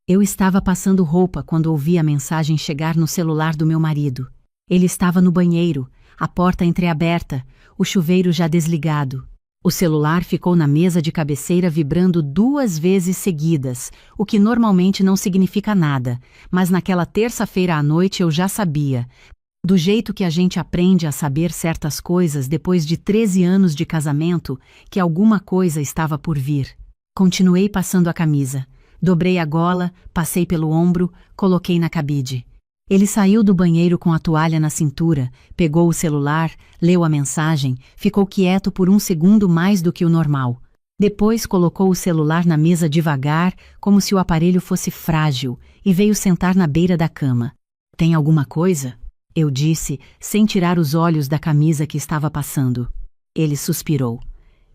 Eu estava passando roupa quando ouvi a mensagem chegar no celular do meu marido. Ele estava no banheiro, a porta entreaberta, o chuveiro já desligado. O celular ficou na mesa de cabeceira vibrando 2 vezes seguidas, o que normalmente não significa nada, mas naquela terça-feira à noite eu já sabia. Do jeito que a gente aprende a saber certas coisas depois de 13 anos de casamento, que alguma coisa estava por vir. Continuei passando a camisa. Dobrei a gola, passei pelo ombro, coloquei na cabide. Ele saiu do banheiro com a toalha na cintura, pegou o celular, leu a mensagem, ficou quieto por 1 segundo mais do que o normal. Depois colocou o celular na mesa devagar, como se o aparelho fosse frágil, e veio sentar na beira da cama. "Tem alguma coisa?" eu disse, sem tirar os olhos da camisa que estava passando. Ele suspirou.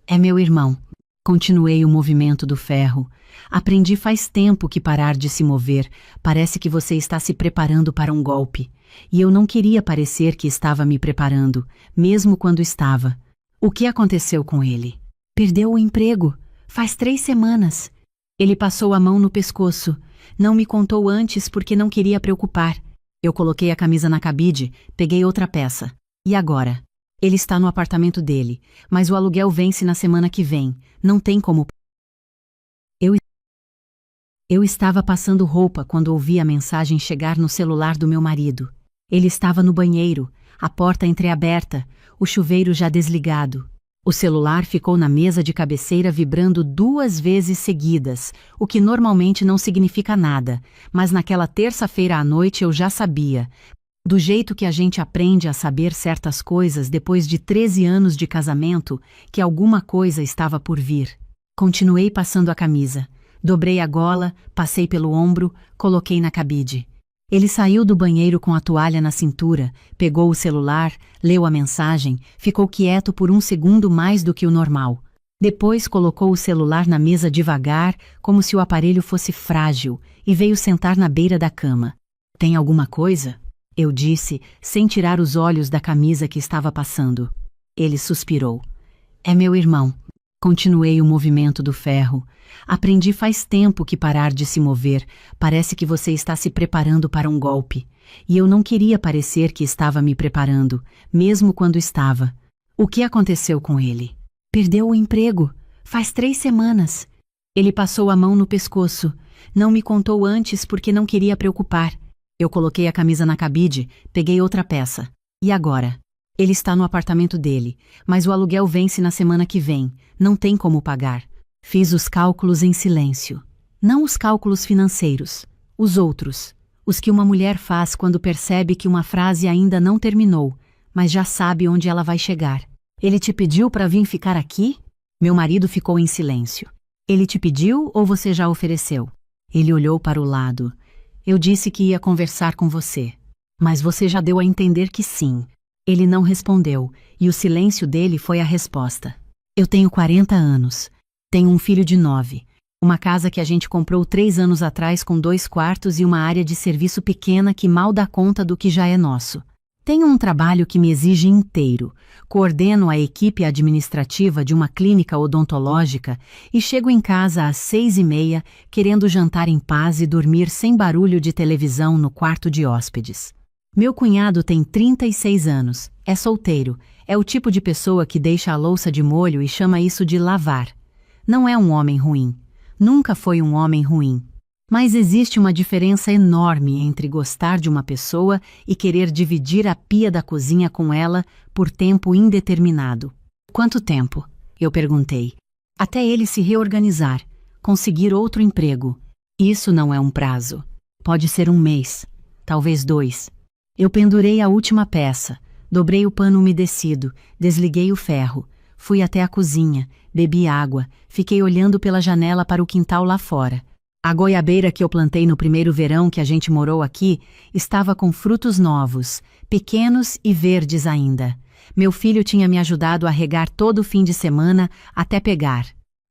"É meu irmão." Continuei o movimento do ferro. "Aprendi faz tempo que parar de se mover. Parece que você está se preparando para um golpe. E eu não queria parecer que estava me preparando, mesmo quando estava." "O que aconteceu com ele?" "Perdeu o emprego. Faz 3 semanas." Ele passou a mão no pescoço. Não me contou antes porque não queria preocupar. Eu coloquei a camisa na cabide, peguei outra peça. "E agora?" "Ele está no apartamento dele, mas o aluguel vence na semana que vem. Não tem como." Eu estava passando roupa quando ouvi a mensagem chegar no celular do meu marido. Ele estava no banheiro, a porta entreaberta, o chuveiro já desligado. O celular ficou na mesa de cabeceira vibrando 2 vezes seguidas, o que normalmente não significa nada, mas naquela terça-feira à noite eu já sabia. Do jeito que a gente aprende a saber certas coisas depois de 13 anos de casamento, que alguma coisa estava por vir. Continuei passando a camisa. Dobrei a gola, passei pelo ombro, coloquei na cabide. Ele saiu do banheiro com a toalha na cintura, pegou o celular, leu a mensagem, ficou quieto por 1 segundo mais do que o normal. Depois colocou o celular na mesa devagar, como se o aparelho fosse frágil, e veio sentar na beira da cama. "Tem alguma coisa?" eu disse, sem tirar os olhos da camisa que estava passando. Ele suspirou. "É meu irmão." Continuei o movimento do ferro. "Aprendi faz tempo que parar de se mover. Parece que você está se preparando para um golpe. E eu não queria parecer que estava me preparando, mesmo quando estava." "O que aconteceu com ele?" "Perdeu o emprego. Faz 3 semanas." Ele passou a mão no pescoço. Não me contou antes porque não queria preocupar. Eu coloquei a camisa na cabide, peguei outra peça. "E agora?" "Ele está no apartamento dele, mas o aluguel vence na semana que vem. Não tem como pagar." Fiz os cálculos em silêncio. Não os cálculos financeiros, os outros. Os que uma mulher faz quando percebe que uma frase ainda não terminou, mas já sabe onde ela vai chegar. "Ele te pediu para vir ficar aqui?" Meu marido ficou em silêncio. "Ele te pediu ou você já ofereceu?" Ele olhou para o lado. "Eu disse que ia conversar com você. Mas você já deu a entender que sim." Ele não respondeu, e o silêncio dele foi a resposta. "Eu tenho 40 anos. Tenho um filho de 9. Uma casa que a gente comprou 3 anos atrás com 2 quartos e uma área de serviço pequena que mal dá conta do que já é nosso. Tenho um trabalho que me exige inteiro. Coordeno a equipe administrativa de uma clínica odontológica e chego em casa às 6h30, querendo jantar em paz e dormir sem barulho de televisão no quarto de hóspedes. Meu cunhado tem 36 anos, é solteiro, é o tipo de pessoa que deixa a louça de molho e chama isso de lavar. Não é um homem ruim. Nunca foi um homem ruim. Mas existe uma diferença enorme entre gostar de uma pessoa e querer dividir a pia da cozinha com ela por tempo indeterminado. "Quanto tempo?" eu perguntei. "Até ele se reorganizar, conseguir outro emprego. Isso não é um prazo. Pode ser 1 mês, talvez 2. Eu pendurei a última peça, dobrei o pano umedecido, desliguei o ferro, fui até a cozinha, bebi água, fiquei olhando pela janela para o quintal lá fora. A goiabeira que eu plantei no primeiro verão que a gente morou aqui estava com frutos novos, pequenos e verdes ainda. Meu filho tinha me ajudado a regar todo o fim de semana até pegar.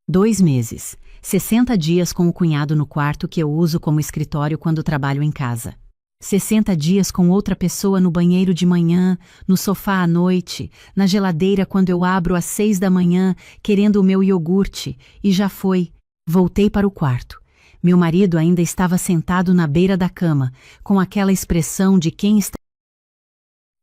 2 meses, 60 dias com o cunhado no quarto que eu uso como escritório quando trabalho em casa. 60 dias com outra pessoa no banheiro de manhã, no sofá à noite, na geladeira quando eu abro às 6 da manhã, querendo o meu iogurte, e já foi. Voltei para o quarto. Meu marido ainda estava sentado na beira da cama, com aquela expressão de quem está.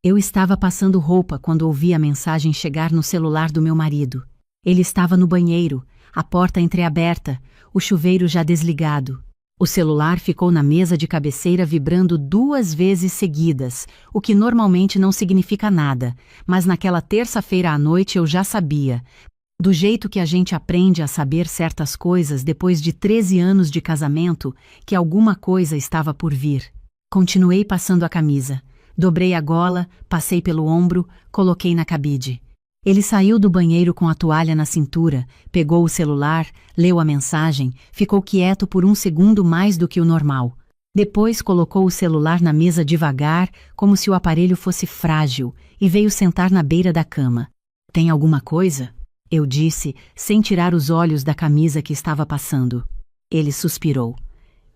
Eu estava passando roupa quando ouvi a mensagem chegar no celular do meu marido. Ele estava no banheiro, a porta entreaberta, o chuveiro já desligado. O celular ficou na mesa de cabeceira vibrando 2 vezes seguidas, o que normalmente não significa nada, mas naquela terça-feira à noite eu já sabia. Do jeito que a gente aprende a saber certas coisas depois de 13 anos de casamento, que alguma coisa estava por vir. Continuei passando a camisa. Dobrei a gola, passei pelo ombro, coloquei na cabide. Ele saiu do banheiro com a toalha na cintura, pegou o celular, leu a mensagem, ficou quieto por 1 segundo mais do que o normal. Depois colocou o celular na mesa devagar, como se o aparelho fosse frágil, e veio sentar na beira da cama. "Tem alguma coisa?" eu disse, sem tirar os olhos da camisa que estava passando. Ele suspirou.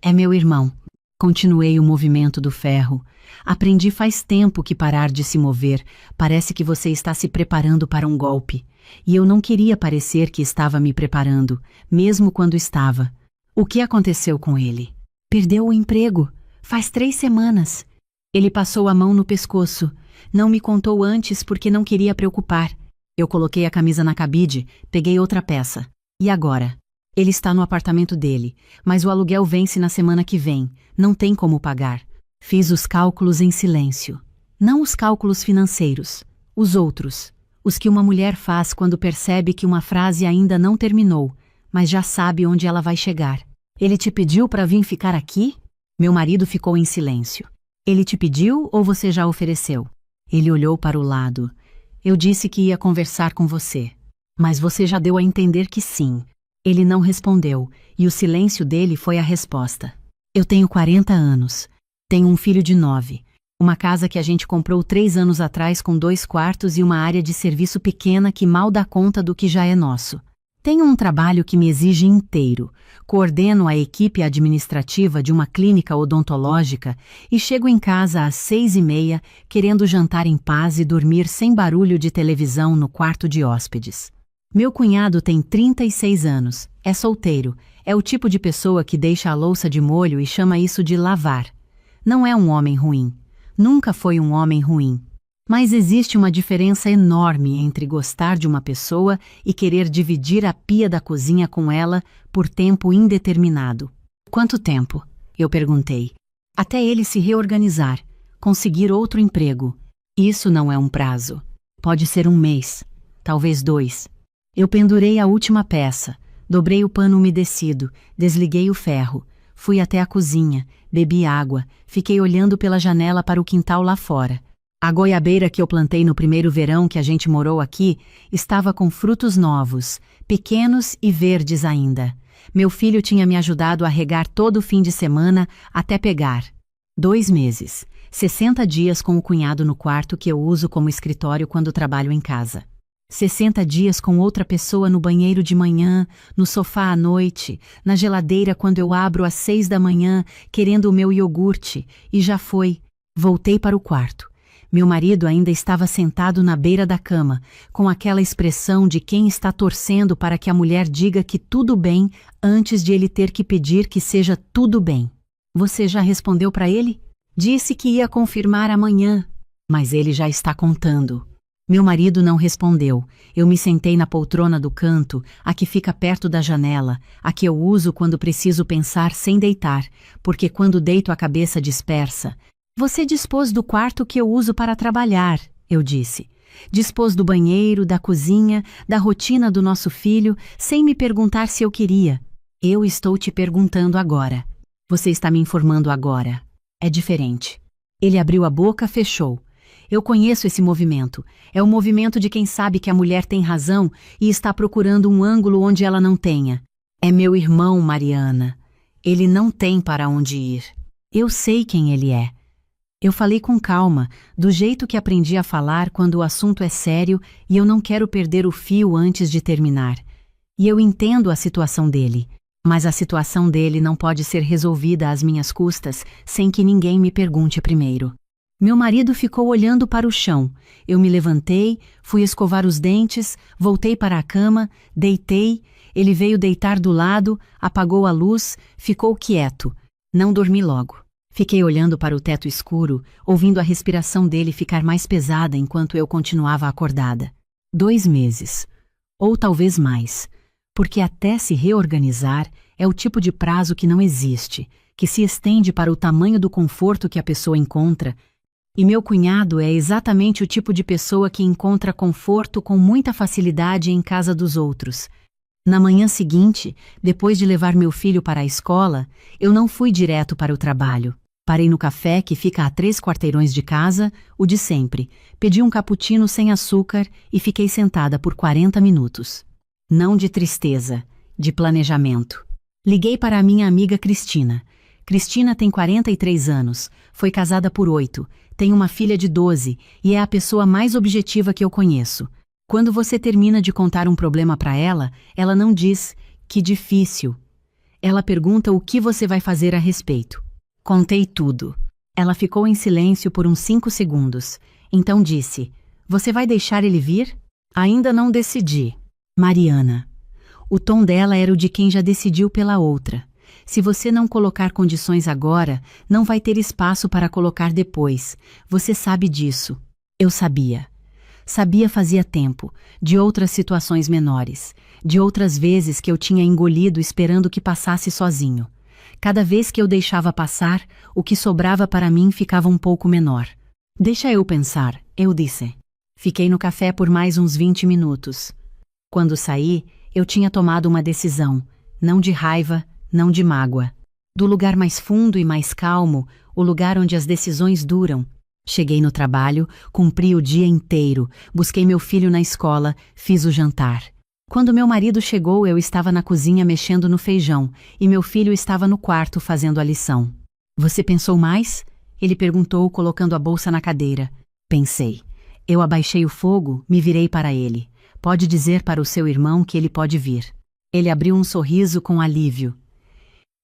"É meu irmão." Continuei o movimento do ferro. "Aprendi faz tempo que parar de se mover. Parece que você está se preparando para um golpe. E eu não queria parecer que estava me preparando, mesmo quando estava." "O que aconteceu com ele?" "Perdeu o emprego. Faz 3 semanas." Ele passou a mão no pescoço. Não me contou antes porque não queria preocupar. Eu coloquei a camisa na cabide, peguei outra peça. "E agora?" "Ele está no apartamento dele, mas o aluguel vence na semana que vem. Não tem como pagar." Fiz os cálculos em silêncio. Não os cálculos financeiros, os outros. Os que uma mulher faz quando percebe que uma frase ainda não terminou, mas já sabe onde ela vai chegar. "Ele te pediu para vir ficar aqui?" Meu marido ficou em silêncio. "Ele te pediu ou você já ofereceu?" Ele olhou para o lado. "Eu disse que ia conversar com você. Mas você já deu a entender que sim." Ele não respondeu, e o silêncio dele foi a resposta. "Eu tenho 40 anos. Tenho um filho de 9. Uma casa que a gente comprou 3 anos atrás com 2 quartos e uma área de serviço pequena que mal dá conta do que já é nosso. Tenho um trabalho que me exige inteiro. Coordeno a equipe administrativa de uma clínica odontológica e chego em casa às 6h30, querendo jantar em paz e dormir sem barulho de televisão no quarto de hóspedes. Meu cunhado tem 36 anos, é solteiro, é o tipo de pessoa que deixa a louça de molho e chama isso de lavar. Não é um homem ruim. Nunca foi um homem ruim. Mas existe uma diferença enorme entre gostar de uma pessoa e querer dividir a pia da cozinha com ela por tempo indeterminado. "Quanto tempo?" eu perguntei. "Até ele se reorganizar, conseguir outro emprego. Isso não é um prazo. Pode ser 1 mês, talvez 2. Eu pendurei a última peça, dobrei o pano umedecido, desliguei o ferro, fui até a cozinha, bebi água, fiquei olhando pela janela para o quintal lá fora. A goiabeira que eu plantei no primeiro verão que a gente morou aqui estava com frutos novos, pequenos e verdes ainda. Meu filho tinha me ajudado a regar todo o fim de semana até pegar. 2 meses, 60 dias com o cunhado no quarto que eu uso como escritório quando trabalho em casa. 60 dias com outra pessoa no banheiro de manhã, no sofá à noite, na geladeira quando eu abro às 6 da manhã, querendo o meu iogurte, e já foi. Voltei para o quarto. Meu marido ainda estava sentado na beira da cama, com aquela expressão de quem está torcendo para que a mulher diga que tudo bem antes de ele ter que pedir que seja tudo bem. "Você já respondeu para ele?" "Disse que ia confirmar amanhã." "Mas ele já está contando." Meu marido não respondeu. Eu me sentei na poltrona do canto, a que fica perto da janela, a que eu uso quando preciso pensar sem deitar, porque quando deito a cabeça dispersa. "Você dispôs do quarto que eu uso para trabalhar", eu disse. "Dispôs do banheiro, da cozinha, da rotina do nosso filho, sem me perguntar se eu queria. Eu estou te perguntando agora. Você está me informando agora. É diferente." Ele abriu a boca, fechou. Eu conheço esse movimento. É o movimento de quem sabe que a mulher tem razão e está procurando um ângulo onde ela não tenha. "É meu irmão, Mariana. Ele não tem para onde ir. Eu sei quem ele é." Eu falei com calma, do jeito que aprendi a falar quando o assunto é sério e eu não quero perder o fio antes de terminar. E eu entendo a situação dele, mas a situação dele não pode ser resolvida às minhas custas sem que ninguém me pergunte primeiro. Meu marido ficou olhando para o chão. Eu me levantei, fui escovar os dentes, voltei para a cama, deitei. Ele veio deitar do lado, apagou a luz, ficou quieto. Não dormi logo. Fiquei olhando para o teto escuro, ouvindo a respiração dele ficar mais pesada enquanto eu continuava acordada. 2 meses. Ou talvez mais. Porque até se reorganizar é o tipo de prazo que não existe, que se estende para o tamanho do conforto que a pessoa encontra. E meu cunhado é exatamente o tipo de pessoa que encontra conforto com muita facilidade em casa dos outros. Na manhã seguinte, depois de levar meu filho para a escola, eu não fui direto para o trabalho. Parei no café que fica a 3 quarteirões de casa, o de sempre. Pedi um cappuccino sem açúcar e fiquei sentada por 40 minutos. Não de tristeza, de planejamento. Liguei para a minha amiga Cristina. Cristina tem 43 anos, foi casada por 8, tem uma filha de 12 e é a pessoa mais objetiva que eu conheço. Quando você termina de contar um problema para ela, ela não diz "que difícil". Ela pergunta o que você vai fazer a respeito. Contei tudo. Ela ficou em silêncio por uns 5 segundos. Então disse: "Você vai deixar ele vir?" "Ainda não decidi." Mariana. O tom dela era o de quem já decidiu pela outra. Se você não colocar condições agora, não vai ter espaço para colocar depois. Você sabe disso. Eu sabia. Sabia fazia tempo, de outras situações menores, de outras vezes que eu tinha engolido esperando que passasse sozinho. Cada vez que eu deixava passar, o que sobrava para mim ficava um pouco menor. "Deixa eu pensar", eu disse. Fiquei no café por mais uns 20 minutos. Quando saí, eu tinha tomado uma decisão, não de raiva, não de mágoa. Do lugar mais fundo e mais calmo, o lugar onde as decisões duram. Cheguei no trabalho, cumpri o dia inteiro, busquei meu filho na escola, fiz o jantar. Quando meu marido chegou, eu estava na cozinha mexendo no feijão, e meu filho estava no quarto fazendo a lição. "Você pensou mais?" ele perguntou, colocando a bolsa na cadeira. Pensei. Eu abaixei o fogo, me virei para ele. "Pode dizer para o seu irmão que ele pode vir." Ele abriu um sorriso com alívio.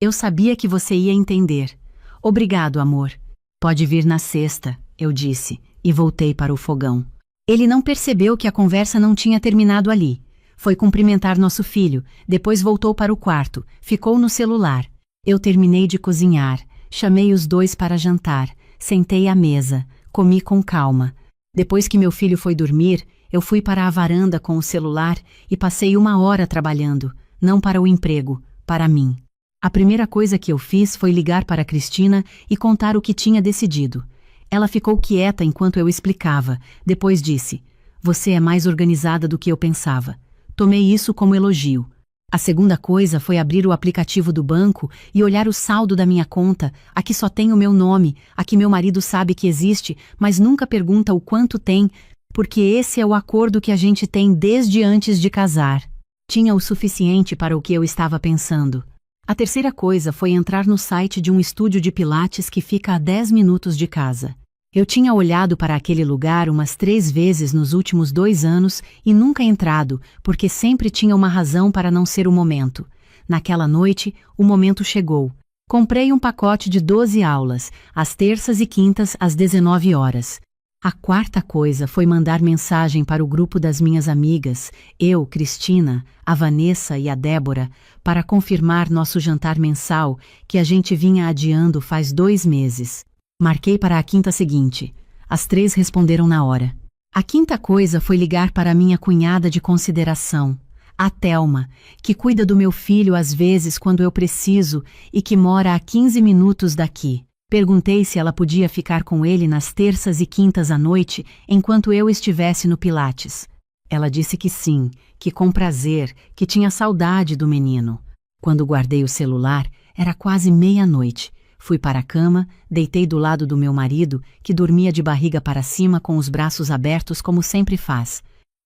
"Eu sabia que você ia entender." "Obrigado, amor." "Pode vir na sexta", eu disse, e voltei para o fogão. Ele não percebeu que a conversa não tinha terminado ali. Foi cumprimentar nosso filho, depois voltou para o quarto, ficou no celular. Eu terminei de cozinhar, chamei os 2 para jantar, sentei à mesa, comi com calma. Depois que meu filho foi dormir, eu fui para a varanda com o celular e passei 1 hora trabalhando, não para o emprego, para mim. A primeira coisa que eu fiz foi ligar para Cristina e contar o que tinha decidido. Ela ficou quieta enquanto eu explicava, depois disse: "Você é mais organizada do que eu pensava." Tomei isso como elogio. A segunda coisa foi abrir o aplicativo do banco e olhar o saldo da minha conta. Aqui só tem o meu nome, aqui meu marido sabe que existe, mas nunca pergunta o quanto tem, porque esse é o acordo que a gente tem desde antes de casar. Tinha o suficiente para o que eu estava pensando. A terceira coisa foi entrar no site de um estúdio de pilates que fica a 10 minutos de casa. Eu tinha olhado para aquele lugar umas 3 vezes nos últimos 2 anos e nunca entrado, porque sempre tinha uma razão para não ser o momento. Naquela noite, o momento chegou. Comprei um pacote de 12 aulas, às terças e quintas às 19 horas. A quarta coisa foi mandar mensagem para o grupo das minhas amigas, eu, Cristina, a Vanessa e a Débora, para confirmar nosso jantar mensal, que a gente vinha adiando faz 2 meses. Marquei para a quinta seguinte. As 3 responderam na hora. A quinta coisa foi ligar para a minha cunhada de consideração, a Thelma, que cuida do meu filho às vezes quando eu preciso e que mora a 15 minutos daqui. Perguntei se ela podia ficar com ele nas terças e quintas à noite enquanto eu estivesse no Pilates. Ela disse que sim, que com prazer, que tinha saudade do menino. Quando guardei o celular, era quase meia-noite. Fui para a cama, deitei do lado do meu marido, que dormia de barriga para cima com os braços abertos como sempre faz.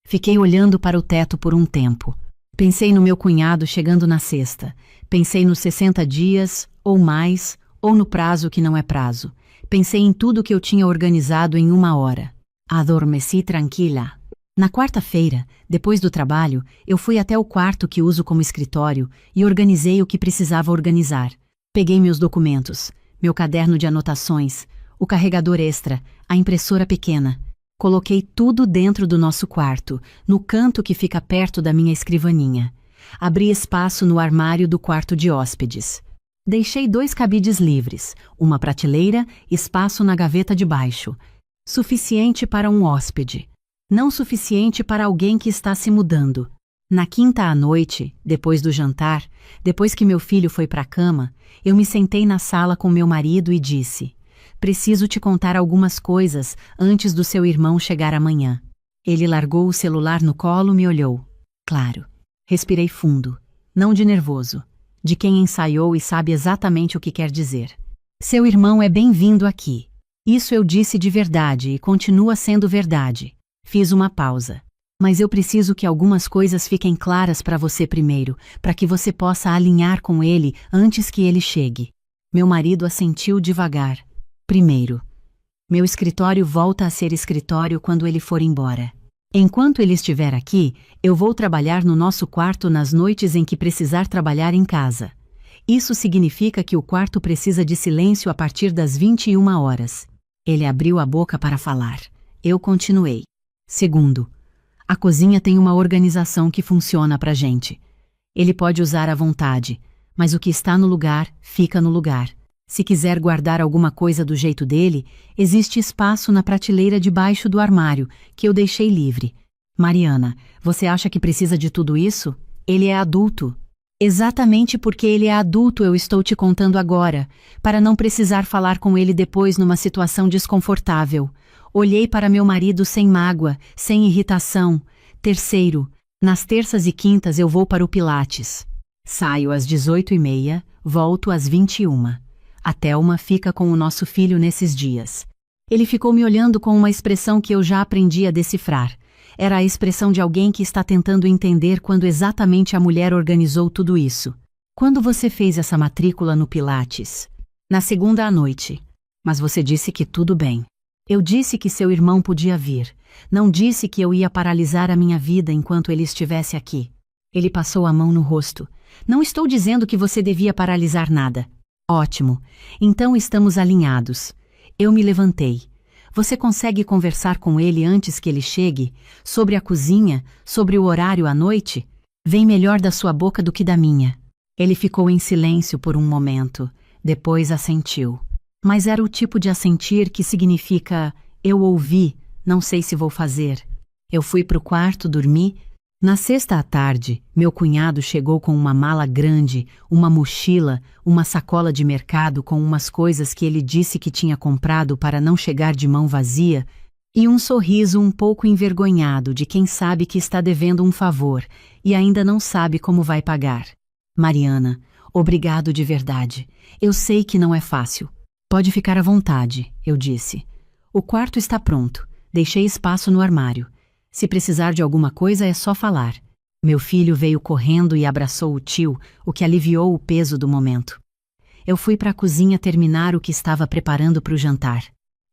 Fiquei olhando para o teto por um tempo. Pensei no meu cunhado chegando na sexta. Pensei nos 60 dias, ou mais, ou no prazo que não é prazo. Pensei em tudo que eu tinha organizado em 1 hora. Adormeci tranquila. Na quarta-feira, depois do trabalho, eu fui até o quarto que uso como escritório e organizei o que precisava organizar. Peguei meus documentos, meu caderno de anotações, o carregador extra, a impressora pequena. Coloquei tudo dentro do nosso quarto, no canto que fica perto da minha escrivaninha. Abri espaço no armário do quarto de hóspedes. Deixei 2 cabides livres, uma prateleira, espaço na gaveta de baixo. Suficiente para um hóspede. Não suficiente para alguém que está se mudando. Na quinta à noite, depois do jantar, depois que meu filho foi para a cama, eu me sentei na sala com meu marido e disse: preciso te contar algumas coisas antes do seu irmão chegar amanhã. Ele largou o celular no colo e me olhou. Claro. Respirei fundo. Não de nervoso. De quem ensaiou e sabe exatamente o que quer dizer. Seu irmão é bem-vindo aqui. Isso eu disse de verdade e continua sendo verdade. Fiz uma pausa. Mas eu preciso que algumas coisas fiquem claras para você primeiro, para que você possa alinhar com ele antes que ele chegue. Meu marido assentiu devagar. Primeiro, meu escritório volta a ser escritório quando ele for embora. Enquanto ele estiver aqui, eu vou trabalhar no nosso quarto nas noites em que precisar trabalhar em casa. Isso significa que o quarto precisa de silêncio a partir das 21 horas. Ele abriu a boca para falar. Eu continuei. Segundo, a cozinha tem uma organização que funciona pra gente. Ele pode usar à vontade, mas o que está no lugar, fica no lugar. Se quiser guardar alguma coisa do jeito dele, existe espaço na prateleira debaixo do armário, que eu deixei livre. Mariana, você acha que precisa de tudo isso? Ele é adulto. Exatamente porque ele é adulto eu estou te contando agora, para não precisar falar com ele depois numa situação desconfortável. Olhei para meu marido sem mágoa, sem irritação. Terceiro, nas terças e quintas eu vou para o Pilates. Saio às 18h30, volto às 21h. A Thelma fica com o nosso filho nesses dias. Ele ficou me olhando com uma expressão que eu já aprendi a decifrar. Era a expressão de alguém que está tentando entender quando exatamente a mulher organizou tudo isso. Quando você fez essa matrícula no Pilates? Na segunda à noite. Mas você disse que tudo bem. Eu disse que seu irmão podia vir. Não disse que eu ia paralisar a minha vida enquanto ele estivesse aqui. Ele passou a mão no rosto. Não estou dizendo que você devia paralisar nada. Ótimo. Então estamos alinhados. Eu me levantei. Você consegue conversar com ele antes que ele chegue? Sobre a cozinha? Sobre o horário à noite? Vem melhor da sua boca do que da minha. Ele ficou em silêncio por um momento. Depois assentiu. Mas era o tipo de assentir que significa: eu ouvi, não sei se vou fazer. Eu fui pro quarto, dormi. Na sexta à tarde, meu cunhado chegou com uma mala grande, uma mochila, uma sacola de mercado com umas coisas que ele disse que tinha comprado para não chegar de mão vazia, e um sorriso um pouco envergonhado de quem sabe que está devendo um favor e ainda não sabe como vai pagar. Mariana, obrigado de verdade. Eu sei que não é fácil. Pode ficar à vontade, eu disse. O quarto está pronto. Deixei espaço no armário. Se precisar de alguma coisa é só falar. Meu filho veio correndo e abraçou o tio, o que aliviou o peso do momento. Eu fui para a cozinha terminar o que estava preparando para o jantar.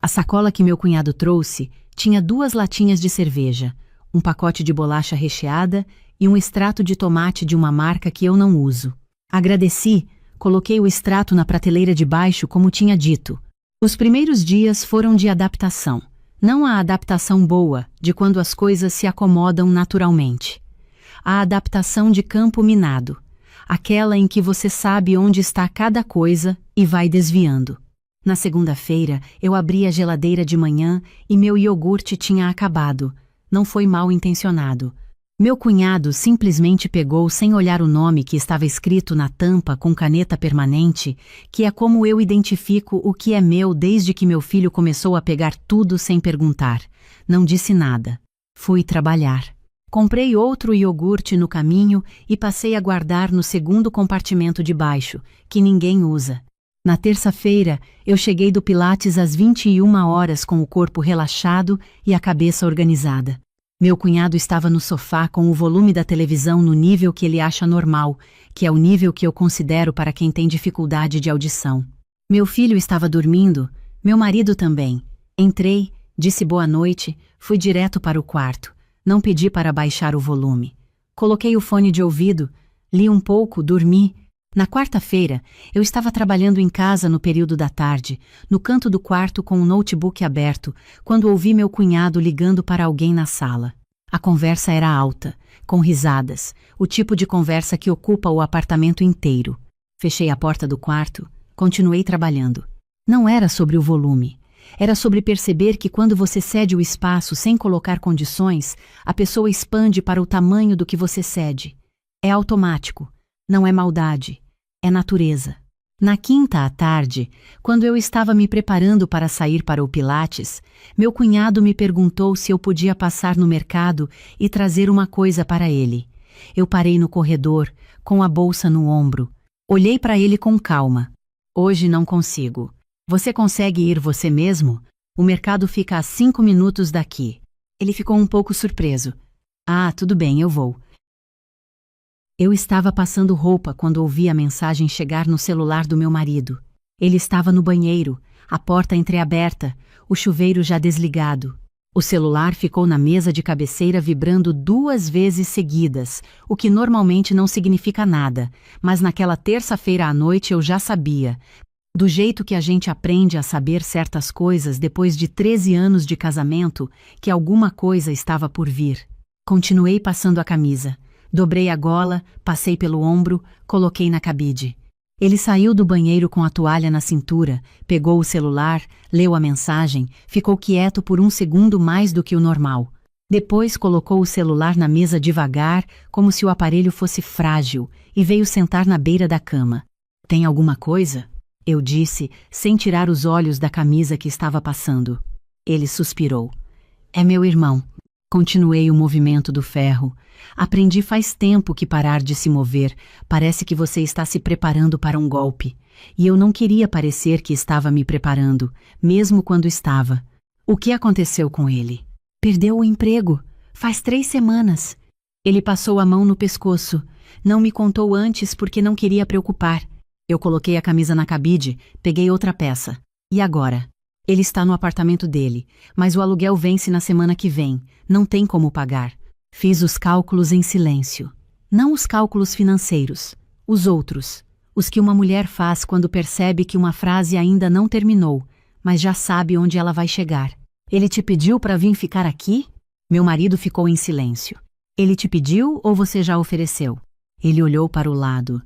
A sacola que meu cunhado trouxe tinha 2 latinhas de cerveja, um pacote de bolacha recheada e um extrato de tomate de uma marca que eu não uso. Agradeci, coloquei o extrato na prateleira de baixo como tinha dito. Os primeiros dias foram de adaptação. Não a adaptação boa, de quando as coisas se acomodam naturalmente. A adaptação de campo minado. Aquela em que você sabe onde está cada coisa e vai desviando. Na segunda-feira, eu abri a geladeira de manhã e meu iogurte tinha acabado. Não foi mal intencionado. Meu cunhado simplesmente pegou sem olhar o nome que estava escrito na tampa com caneta permanente, que é como eu identifico o que é meu desde que meu filho começou a pegar tudo sem perguntar. Não disse nada. Fui trabalhar. Comprei outro iogurte no caminho e passei a guardar no segundo compartimento de baixo, que ninguém usa. Na terça-feira, eu cheguei do Pilates às 21 horas com o corpo relaxado e a cabeça organizada. Meu cunhado estava no sofá com o volume da televisão no nível que ele acha normal, que é o nível que eu considero para quem tem dificuldade de audição. Meu filho estava dormindo, meu marido também. Entrei, disse boa noite, fui direto para o quarto. Não pedi para baixar o volume. Coloquei o fone de ouvido, li um pouco, dormi. Na quarta-feira, eu estava trabalhando em casa no período da tarde, no canto do quarto com o notebook aberto, quando ouvi meu cunhado ligando para alguém na sala. A conversa era alta, com risadas, o tipo de conversa que ocupa o apartamento inteiro. Fechei a porta do quarto, continuei trabalhando. Não era sobre o volume. Era sobre perceber que quando você cede o espaço sem colocar condições, a pessoa expande para o tamanho do que você cede. É automático, não é maldade, é natureza. Na quinta à tarde, quando eu estava me preparando para sair para o Pilates, meu cunhado me perguntou se eu podia passar no mercado e trazer uma coisa para ele. Eu parei no corredor, com a bolsa no ombro. Olhei para ele com calma. Hoje não consigo. Você consegue ir você mesmo? O mercado fica a 5 minutos daqui. Ele ficou um pouco surpreso. Ah, tudo bem, eu vou. Eu estava passando roupa quando ouvi a mensagem chegar no celular do meu marido. Ele estava no banheiro, a porta entreaberta, o chuveiro já desligado. O celular ficou na mesa de cabeceira vibrando 2 vezes seguidas, o que normalmente não significa nada, mas naquela terça-feira à noite eu já sabia. Do jeito que a gente aprende a saber certas coisas depois de 13 anos de casamento, que alguma coisa estava por vir. Continuei passando a camisa. Dobrei a gola, passei pelo ombro, coloquei na cabide. Ele saiu do banheiro com a toalha na cintura, pegou o celular, leu a mensagem, ficou quieto por 1 segundo mais do que o normal. Depois colocou o celular na mesa devagar, como se o aparelho fosse frágil, e veio sentar na beira da cama. Tem alguma coisa? Eu disse, sem tirar os olhos da camisa que estava passando. Ele suspirou. É meu irmão. Continuei o movimento do ferro. Aprendi faz tempo que parar de se mover. Parece que você está se preparando para um golpe. E eu não queria parecer que estava me preparando, mesmo quando estava. O que aconteceu com ele? Perdeu o emprego. Faz 3 semanas. Ele passou a mão no pescoço. Não me contou antes porque não queria preocupar. Eu coloquei a camisa na cabide, peguei outra peça. E agora? Ele está no apartamento dele, mas o aluguel vence na semana que vem. Não tem como pagar. Fiz os cálculos em silêncio. Não os cálculos financeiros. Os outros. Os que uma mulher faz quando percebe que uma frase ainda não terminou, mas já sabe onde ela vai chegar. Ele te pediu para vir ficar aqui? Meu marido ficou em silêncio. Ele te pediu ou você já ofereceu? Ele olhou para o lado.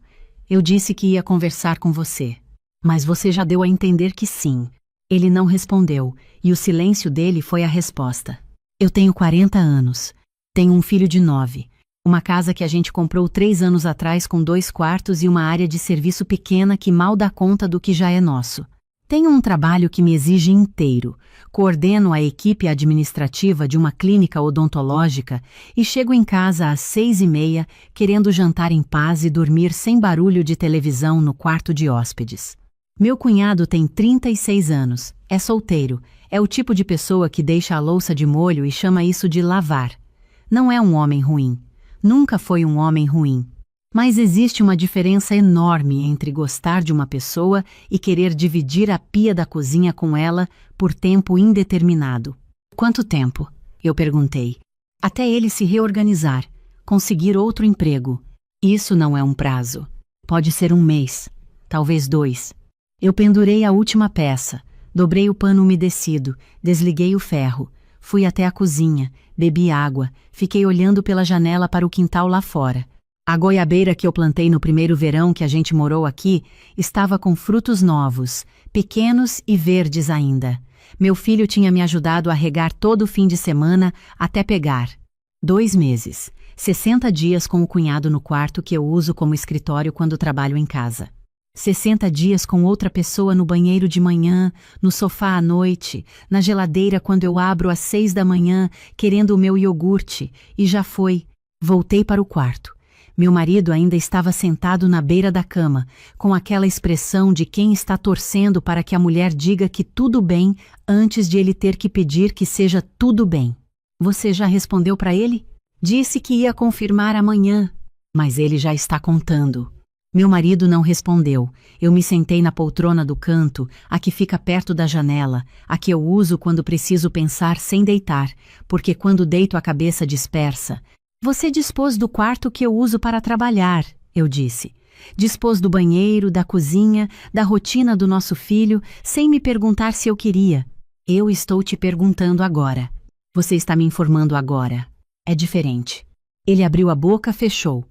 Eu disse que ia conversar com você. Mas você já deu a entender que sim. Ele não respondeu, e o silêncio dele foi a resposta. Eu tenho 40 anos. Tenho um filho de 9. Uma casa que a gente comprou 3 anos atrás com 2 quartos e uma área de serviço pequena que mal dá conta do que já é nosso. Tenho um trabalho que me exige inteiro. Coordeno a equipe administrativa de uma clínica odontológica e chego em casa às 6h30, querendo jantar em paz e dormir sem barulho de televisão no quarto de hóspedes. Meu cunhado tem 36 anos, é solteiro, é o tipo de pessoa que deixa a louça de molho e chama isso de lavar. Não é um homem ruim. Nunca foi um homem ruim. Mas existe uma diferença enorme entre gostar de uma pessoa e querer dividir a pia da cozinha com ela por tempo indeterminado. Quanto tempo? Eu perguntei. Até ele se reorganizar, conseguir outro emprego. Isso não é um prazo. Pode ser 1 mês, talvez 2. Eu pendurei a última peça, dobrei o pano umedecido, desliguei o ferro, fui até a cozinha, bebi água, fiquei olhando pela janela para o quintal lá fora. A goiabeira que eu plantei no primeiro verão que a gente morou aqui estava com frutos novos, pequenos e verdes ainda. Meu filho tinha me ajudado a regar todo fim de semana até pegar. 2 meses, 60 dias com o cunhado no quarto que eu uso como escritório quando trabalho em casa. 60 dias com outra pessoa no banheiro de manhã, no sofá à noite, na geladeira quando eu abro às 6 da manhã, querendo o meu iogurte, e já foi. Voltei para o quarto. Meu marido ainda estava sentado na beira da cama, com aquela expressão de quem está torcendo para que a mulher diga que tudo bem antes de ele ter que pedir que seja tudo bem. Você já respondeu para ele? Disse que ia confirmar amanhã, mas ele já está contando. Meu marido não respondeu. Eu me sentei na poltrona do canto, a que fica perto da janela, a que eu uso quando preciso pensar sem deitar, porque quando deito a cabeça dispersa. Você dispôs do quarto que eu uso para trabalhar, eu disse. Dispôs do banheiro, da cozinha, da rotina do nosso filho, sem me perguntar se eu queria. Eu estou te perguntando agora. Você está me informando agora. É diferente. Ele abriu a boca, fechou.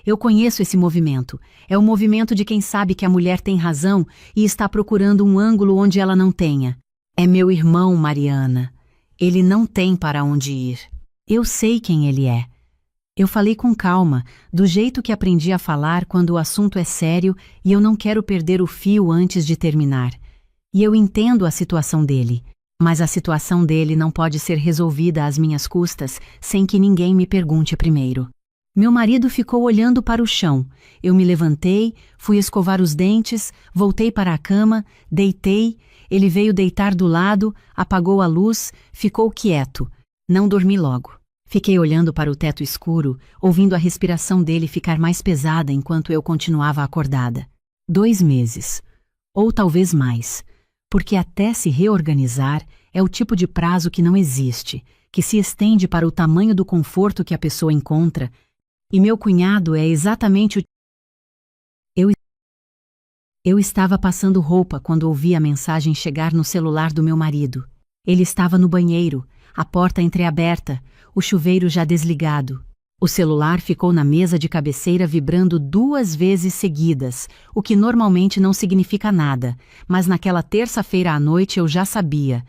Eu conheço esse movimento. É o movimento de quem sabe que a mulher tem razão e está procurando um ângulo onde ela não tenha. É meu irmão, Mariana. Ele não tem para onde ir. Eu sei quem ele é. Eu falei com calma, do jeito que aprendi a falar quando o assunto é sério e eu não quero perder o fio antes de terminar. E eu entendo a situação dele, mas a situação dele não pode ser resolvida às minhas custas sem que ninguém me pergunte primeiro. Meu marido ficou olhando para o chão. Eu me levantei, fui escovar os dentes, voltei para a cama, deitei. Ele veio deitar do lado, apagou a luz, ficou quieto. Não dormi logo. Fiquei olhando para o teto escuro, ouvindo a respiração dele ficar mais pesada enquanto eu continuava acordada. 2 meses. Ou talvez mais. Porque até se reorganizar é o tipo de prazo que não existe, que se estende para o tamanho do conforto que a pessoa encontra. E meu cunhado é exatamente o... Eu estava passando roupa quando ouvi a mensagem chegar no celular do meu marido. Ele estava no banheiro, a porta entreaberta, o chuveiro já desligado. O celular ficou na mesa de cabeceira vibrando 2 vezes seguidas, o que normalmente não significa nada, mas naquela terça-feira à noite eu já sabia.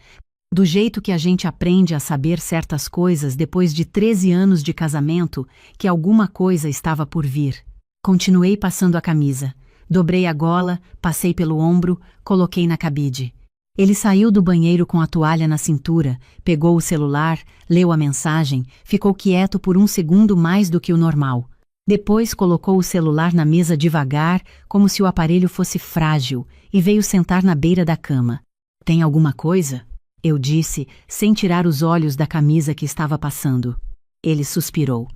Do jeito que a gente aprende a saber certas coisas depois de 13 anos de casamento, que alguma coisa estava por vir. Continuei passando a camisa. Dobrei a gola, passei pelo ombro, coloquei na cabide. Ele saiu do banheiro com a toalha na cintura, pegou o celular, leu a mensagem, ficou quieto por 1 segundo mais do que o normal. Depois colocou o celular na mesa devagar, como se o aparelho fosse frágil, e veio sentar na beira da cama. "Tem alguma coisa?" eu disse, sem tirar os olhos da camisa que estava passando. Ele suspirou.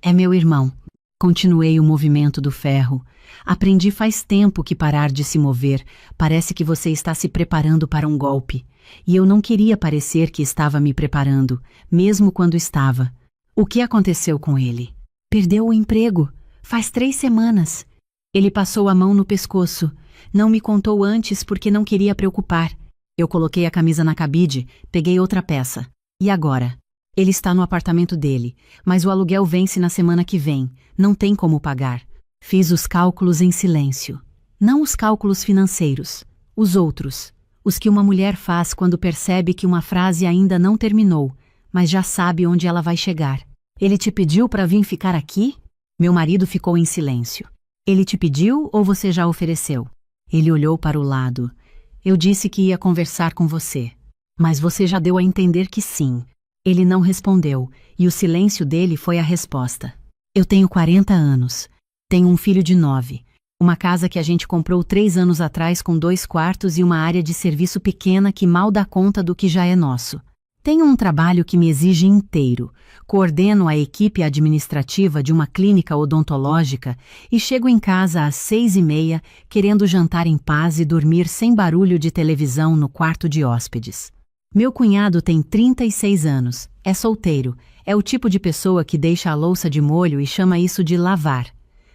"É meu irmão." Continuei o movimento do ferro. "Aprendi faz tempo que parar de se mover. Parece que você está se preparando para um golpe. E eu não queria parecer que estava me preparando, mesmo quando estava. O que aconteceu com ele?" "Perdeu o emprego. Faz 3 semanas." Ele passou a mão no pescoço. Não me contou antes porque não queria preocupar. Eu coloquei a camisa na cabide, peguei outra peça. "E agora?" "Ele está no apartamento dele, mas o aluguel vence na semana que vem. Não tem como pagar." Fiz os cálculos em silêncio. Não os cálculos financeiros, os outros. Os que uma mulher faz quando percebe que uma frase ainda não terminou, mas já sabe onde ela vai chegar. "Ele te pediu para vir ficar aqui?" Meu marido ficou em silêncio. "Ele te pediu ou você já ofereceu?" Ele olhou para o lado. "Eu disse que ia conversar com você. Mas você já deu a entender que sim." Ele não respondeu, e o silêncio dele foi a resposta. "Eu tenho 40 anos. Tenho um filho de 9. Uma casa que a gente comprou 3 anos atrás com 2 quartos e uma área de serviço pequena que mal dá conta do que já é nosso. Tenho um trabalho que me exige inteiro. Coordeno a equipe administrativa de uma clínica odontológica e chego em casa às 6h30 querendo jantar em paz e dormir sem barulho de televisão no quarto de hóspedes. Meu cunhado tem 36 anos, é solteiro, é o tipo de pessoa que deixa a louça de molho e chama isso de lavar.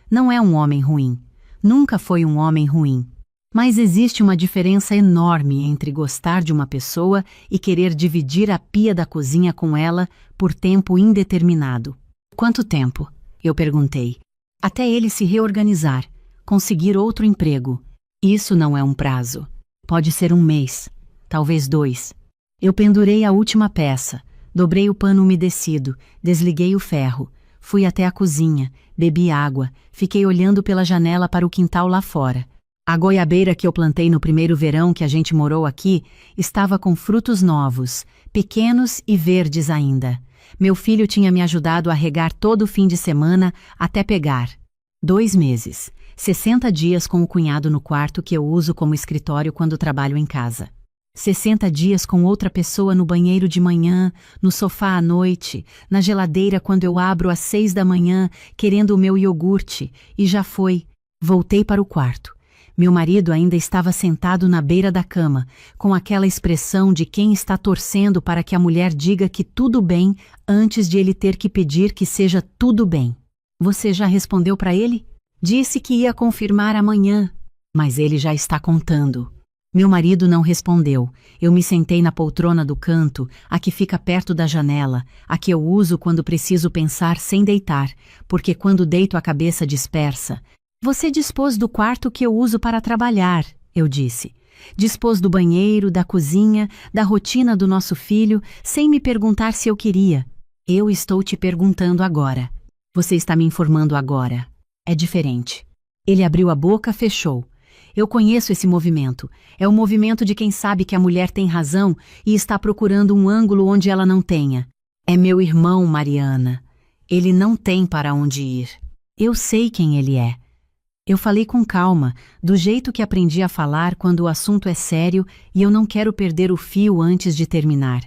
Não é um homem ruim. Nunca foi um homem ruim. Mas existe uma diferença enorme entre gostar de uma pessoa e querer dividir a pia da cozinha com ela por tempo indeterminado. "Quanto tempo?" eu perguntei. "Até ele se reorganizar, conseguir outro emprego. Isso não é um prazo. Pode ser 1 mês, talvez 2. Eu pendurei a última peça, dobrei o pano umedecido, desliguei o ferro, fui até a cozinha, bebi água, fiquei olhando pela janela para o quintal lá fora. A goiabeira que eu plantei no primeiro verão que a gente morou aqui estava com frutos novos, pequenos e verdes ainda. Meu filho tinha me ajudado a regar todo fim de semana até pegar. 2 meses, 60 dias com o cunhado no quarto que eu uso como escritório quando trabalho em casa. 60 dias com outra pessoa no banheiro de manhã, no sofá à noite, na geladeira quando eu abro às 6 da manhã, querendo o meu iogurte, e já foi. Voltei para o quarto. Meu marido ainda estava sentado na beira da cama, com aquela expressão de quem está torcendo para que a mulher diga que tudo bem antes de ele ter que pedir que seja tudo bem. "Você já respondeu para ele?" "Disse que ia confirmar amanhã, mas ele já está contando." Meu marido não respondeu. Eu me sentei na poltrona do canto, a que fica perto da janela, a que eu uso quando preciso pensar sem deitar, porque quando deito a cabeça dispersa. Você dispôs do quarto que eu uso para trabalhar, eu disse. Dispôs do banheiro, da cozinha, da rotina do nosso filho, sem me perguntar se eu queria. Eu estou te perguntando agora. Você está me informando agora. É diferente. Ele abriu a boca, fechou. Eu conheço esse movimento. É o movimento de quem sabe que a mulher tem razão e está procurando um ângulo onde ela não tenha. É meu irmão, Mariana. Ele não tem para onde ir. Eu sei quem ele é. Eu falei com calma, do jeito que aprendi a falar quando o assunto é sério e eu não quero perder o fio antes de terminar.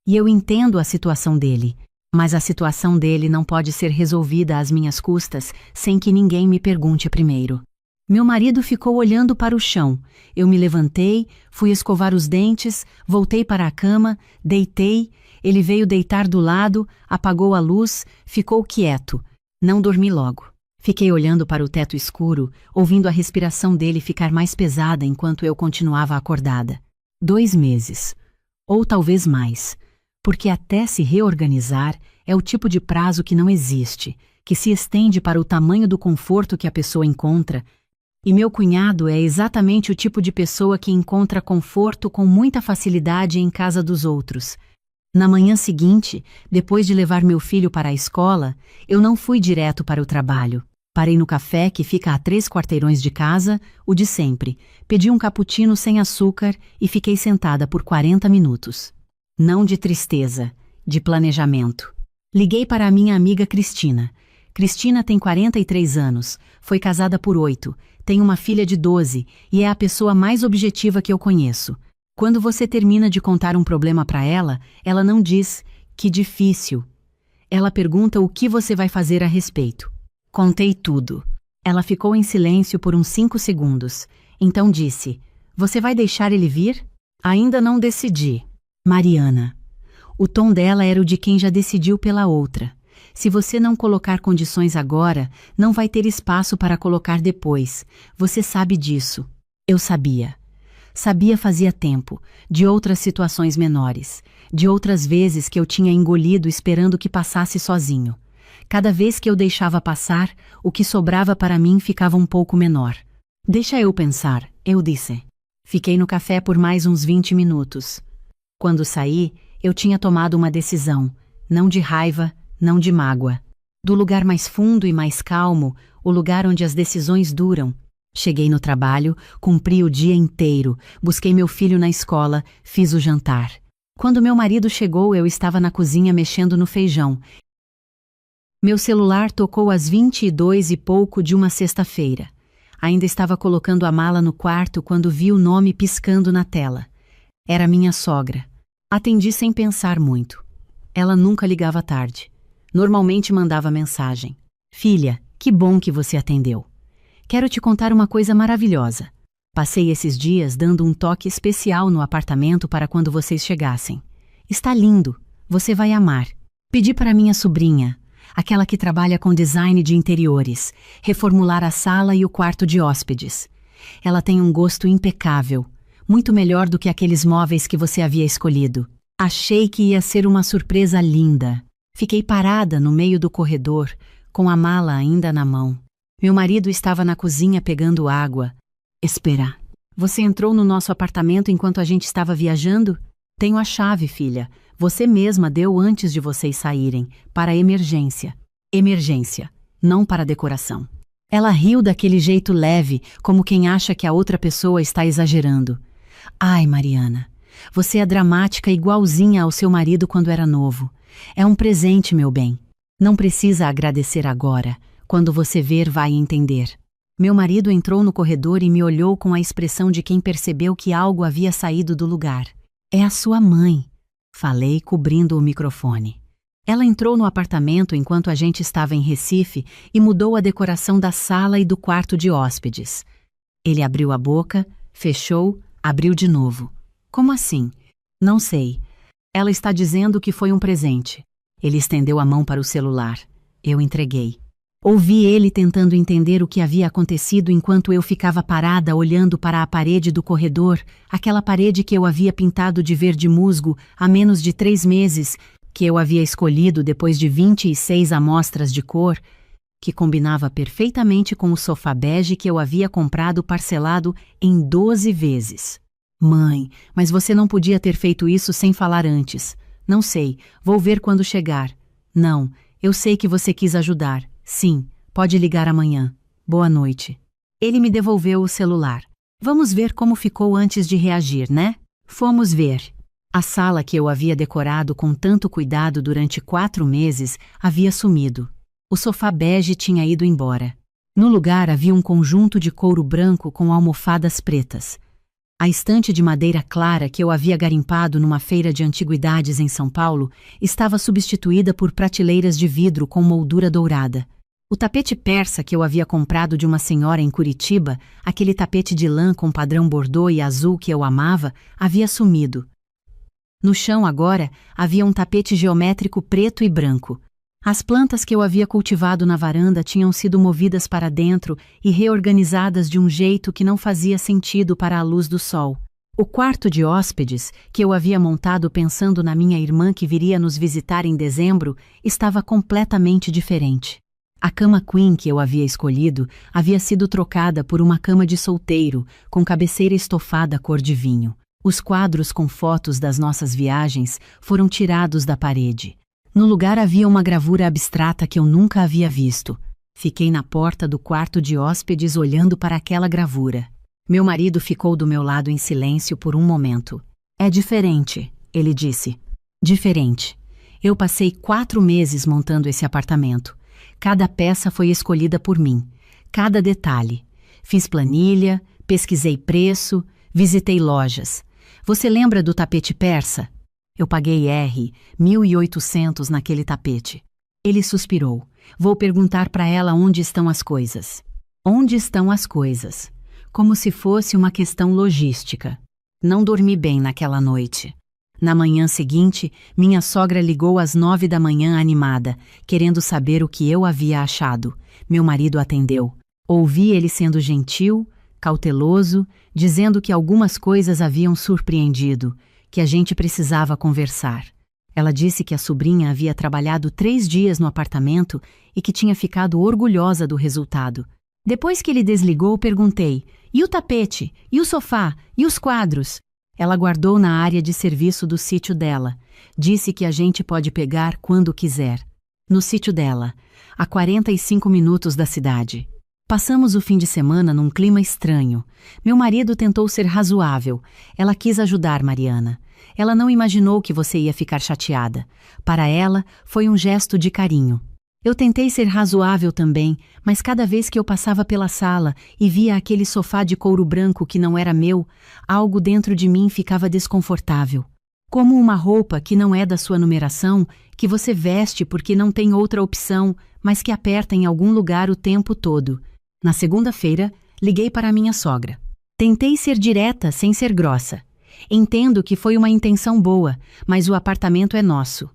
E eu entendo a situação dele, mas a situação dele não pode ser resolvida às minhas custas sem que ninguém me pergunte primeiro. Meu marido ficou olhando para o chão. Eu me levantei, fui escovar os dentes, voltei para a cama, deitei. Ele veio deitar do lado, apagou a luz, ficou quieto. Não dormi logo. Fiquei olhando para o teto escuro, ouvindo a respiração dele ficar mais pesada enquanto eu continuava acordada. 2 meses. Ou talvez mais. Porque até se reorganizar é o tipo de prazo que não existe, que se estende para o tamanho do conforto que a pessoa encontra. E meu cunhado é exatamente o tipo de pessoa que encontra conforto com muita facilidade em casa dos outros. Na manhã seguinte, depois de levar meu filho para a escola, eu não fui direto para o trabalho. Parei no café que fica a 3 quarteirões de casa, o de sempre. Pedi um cappuccino sem açúcar e fiquei sentada por 40 minutos. Não de tristeza, de planejamento. Liguei para a minha amiga Cristina. Cristina tem 43 anos, foi casada por 8, tem uma filha de 12 e é a pessoa mais objetiva que eu conheço. Quando você termina de contar um problema para ela, ela não diz, que difícil. Ela pergunta o que você vai fazer a respeito. Contei tudo. Ela ficou em silêncio por uns 5 segundos. Então disse, você vai deixar ele vir? Ainda não decidi. Mariana. O tom dela era o de quem já decidiu pela outra. Se você não colocar condições agora, não vai ter espaço para colocar depois. Você sabe disso. Eu sabia. Sabia fazia tempo, de outras situações menores, de outras vezes que eu tinha engolido esperando que passasse sozinho. Cada vez que eu deixava passar, o que sobrava para mim ficava um pouco menor. Deixa eu pensar, eu disse. Fiquei no café por mais uns 20 minutos. Quando saí, eu tinha tomado uma decisão, não de raiva, não de mágoa. Do lugar mais fundo e mais calmo, o lugar onde as decisões duram. Cheguei no trabalho, cumpri o dia inteiro, busquei meu filho na escola, fiz o jantar. Quando meu marido chegou, eu estava na cozinha mexendo no feijão. Meu celular tocou às 22 e pouco de uma sexta-feira. Ainda estava colocando a mala no quarto quando vi o nome piscando na tela. Era minha sogra. Atendi sem pensar muito. Ela nunca ligava tarde. Normalmente mandava mensagem. Filha, que bom que você atendeu. Quero te contar uma coisa maravilhosa. Passei esses dias dando um toque especial no apartamento para quando vocês chegassem. Está lindo. Você vai amar. Pedi para minha sobrinha, aquela que trabalha com design de interiores, reformular a sala e o quarto de hóspedes. Ela tem um gosto impecável, muito melhor do que aqueles móveis que você havia escolhido. Achei que ia ser uma surpresa linda. Fiquei parada no meio do corredor, com a mala ainda na mão. Meu marido estava na cozinha pegando água. Espera, você entrou no nosso apartamento enquanto a gente estava viajando? Tenho a chave, filha. Você mesma deu antes de vocês saírem, para emergência. Emergência, não para decoração. Ela riu daquele jeito leve, como quem acha que a outra pessoa está exagerando. Ai, Mariana, você é dramática igualzinha ao seu marido quando era novo. É um presente, meu bem. Não precisa agradecer agora. Quando você ver, vai entender. Meu marido entrou no corredor e me olhou com a expressão de quem percebeu que algo havia saído do lugar. É a sua mãe. Falei, cobrindo o microfone. Ela entrou no apartamento enquanto a gente estava em Recife e mudou a decoração da sala e do quarto de hóspedes. Ele abriu a boca, fechou, abriu de novo. Como assim? Não sei. Ela está dizendo que foi um presente. Ele estendeu a mão para o celular. Eu entreguei. Ouvi ele tentando entender o que havia acontecido enquanto eu ficava parada olhando para a parede do corredor, aquela parede que eu havia pintado de verde musgo há menos de 3 meses, que eu havia escolhido depois de 26 amostras de cor, que combinava perfeitamente com o sofá bege que eu havia comprado parcelado em 12 vezes. Mãe, mas você não podia ter feito isso sem falar antes. Não sei, vou ver quando chegar. Não, eu sei que você quis ajudar. Sim, pode ligar amanhã. Boa noite. Ele me devolveu o celular. Vamos ver como ficou antes de reagir, né? Fomos ver. A sala que eu havia decorado com tanto cuidado durante 4 meses havia sumido. O sofá bege tinha ido embora. No lugar havia um conjunto de couro branco com almofadas pretas. A estante de madeira clara que eu havia garimpado numa feira de antiguidades em São Paulo estava substituída por prateleiras de vidro com moldura dourada. O tapete persa que eu havia comprado de uma senhora em Curitiba, aquele tapete de lã com padrão bordô e azul que eu amava, havia sumido. No chão agora havia um tapete geométrico preto e branco. As plantas que eu havia cultivado na varanda tinham sido movidas para dentro e reorganizadas de um jeito que não fazia sentido para a luz do sol. O quarto de hóspedes, que eu havia montado pensando na minha irmã que viria nos visitar em dezembro, estava completamente diferente. A cama queen que eu havia escolhido havia sido trocada por uma cama de solteiro, com cabeceira estofada cor de vinho. Os quadros com fotos das nossas viagens foram tirados da parede. No lugar havia uma gravura abstrata que eu nunca havia visto. Fiquei na porta do quarto de hóspedes olhando para aquela gravura. Meu marido ficou do meu lado em silêncio por um momento. É diferente, ele disse. Diferente. Eu passei 4 meses montando esse apartamento. Cada peça foi escolhida por mim. Cada detalhe. Fiz planilha, pesquisei preço, visitei lojas. Você lembra do tapete persa? Eu paguei R$ 1.800 naquele tapete. Ele suspirou. Vou perguntar para ela onde estão as coisas. Onde estão as coisas? Como se fosse uma questão logística. Não dormi bem naquela noite. Na manhã seguinte, minha sogra ligou às 9 da manhã animada, querendo saber o que eu havia achado. Meu marido atendeu. Ouvi ele sendo gentil, cauteloso, dizendo que algumas coisas haviam surpreendido, que a gente precisava conversar. Ela disse que a sobrinha havia trabalhado 3 dias no apartamento e que tinha ficado orgulhosa do resultado. Depois que ele desligou, perguntei, e o tapete? E o sofá? E os quadros? Ela guardou na área de serviço do sítio dela. Disse que a gente pode pegar quando quiser. No sítio dela, a 45 minutos da cidade. Passamos o fim de semana num clima estranho. Meu marido tentou ser razoável. Ela quis ajudar Mariana. Ela não imaginou que você ia ficar chateada. Para ela, foi um gesto de carinho. Eu tentei ser razoável também, mas cada vez que eu passava pela sala e via aquele sofá de couro branco que não era meu, algo dentro de mim ficava desconfortável. Como uma roupa que não é da sua numeração, que você veste porque não tem outra opção, mas que aperta em algum lugar o tempo todo. Na segunda-feira, liguei para a minha sogra. Tentei ser direta sem ser grossa. Entendo que foi uma intenção boa, mas o apartamento é nosso.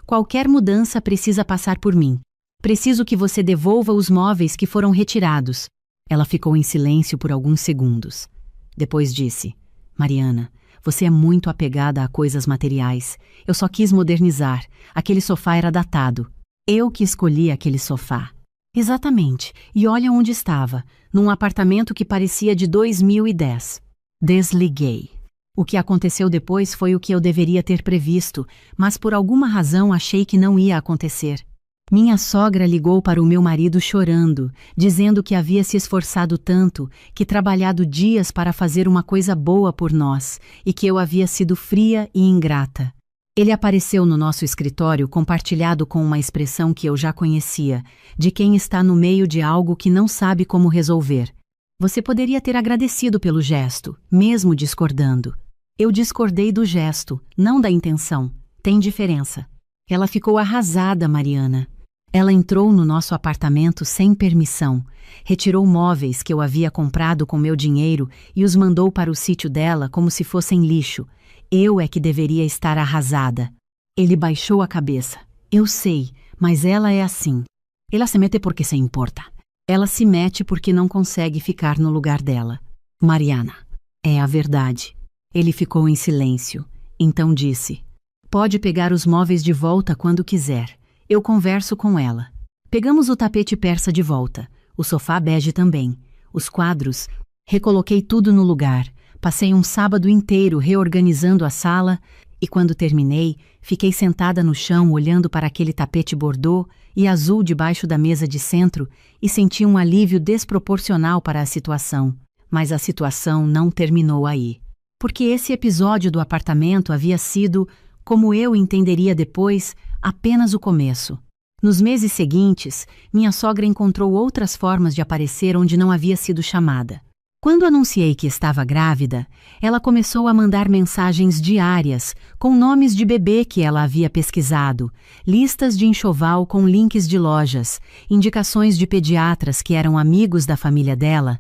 Qualquer mudança precisa passar por mim. Preciso que você devolva os móveis que foram retirados. Ela ficou em silêncio por alguns segundos. Depois disse, Mariana, você é muito apegada a coisas materiais. Eu só quis modernizar. Aquele sofá era datado. Eu que escolhi aquele sofá. Exatamente. E olha onde estava. Num apartamento que parecia de 2010. Desliguei. O que aconteceu depois foi o que eu deveria ter previsto, mas por alguma razão achei que não ia acontecer. Minha sogra ligou para o meu marido chorando, dizendo que havia se esforçado tanto, que trabalhado dias para fazer uma coisa boa por nós, e que eu havia sido fria e ingrata. Ele apareceu no nosso escritório compartilhado com uma expressão que eu já conhecia, de quem está no meio de algo que não sabe como resolver. Você poderia ter agradecido pelo gesto, mesmo discordando. Eu discordei do gesto, não da intenção. Tem diferença. Ela ficou arrasada, Mariana. Ela entrou no nosso apartamento sem permissão, retirou móveis que eu havia comprado com meu dinheiro e os mandou para o sítio dela como se fossem lixo. Eu é que deveria estar arrasada. Ele baixou a cabeça. Eu sei, mas ela é assim. Ela se mete porque se importa. Ela se mete porque não consegue ficar no lugar dela. Mariana, é a verdade. Ele ficou em silêncio. Então disse: pode pegar os móveis de volta quando quiser. Eu converso com ela. Pegamos o tapete persa de volta. O sofá bege também. Os quadros. Recoloquei tudo no lugar. Passei um sábado inteiro reorganizando a sala e quando terminei, fiquei sentada no chão olhando para aquele tapete bordô e azul debaixo da mesa de centro e senti um alívio desproporcional para a situação. Mas a situação não terminou aí. Porque esse episódio do apartamento havia sido, como eu entenderia depois, apenas o começo. Nos meses seguintes, minha sogra encontrou outras formas de aparecer onde não havia sido chamada. Quando anunciei que estava grávida, ela começou a mandar mensagens diárias com nomes de bebê que ela havia pesquisado, listas de enxoval com links de lojas, indicações de pediatras que eram amigos da família dela,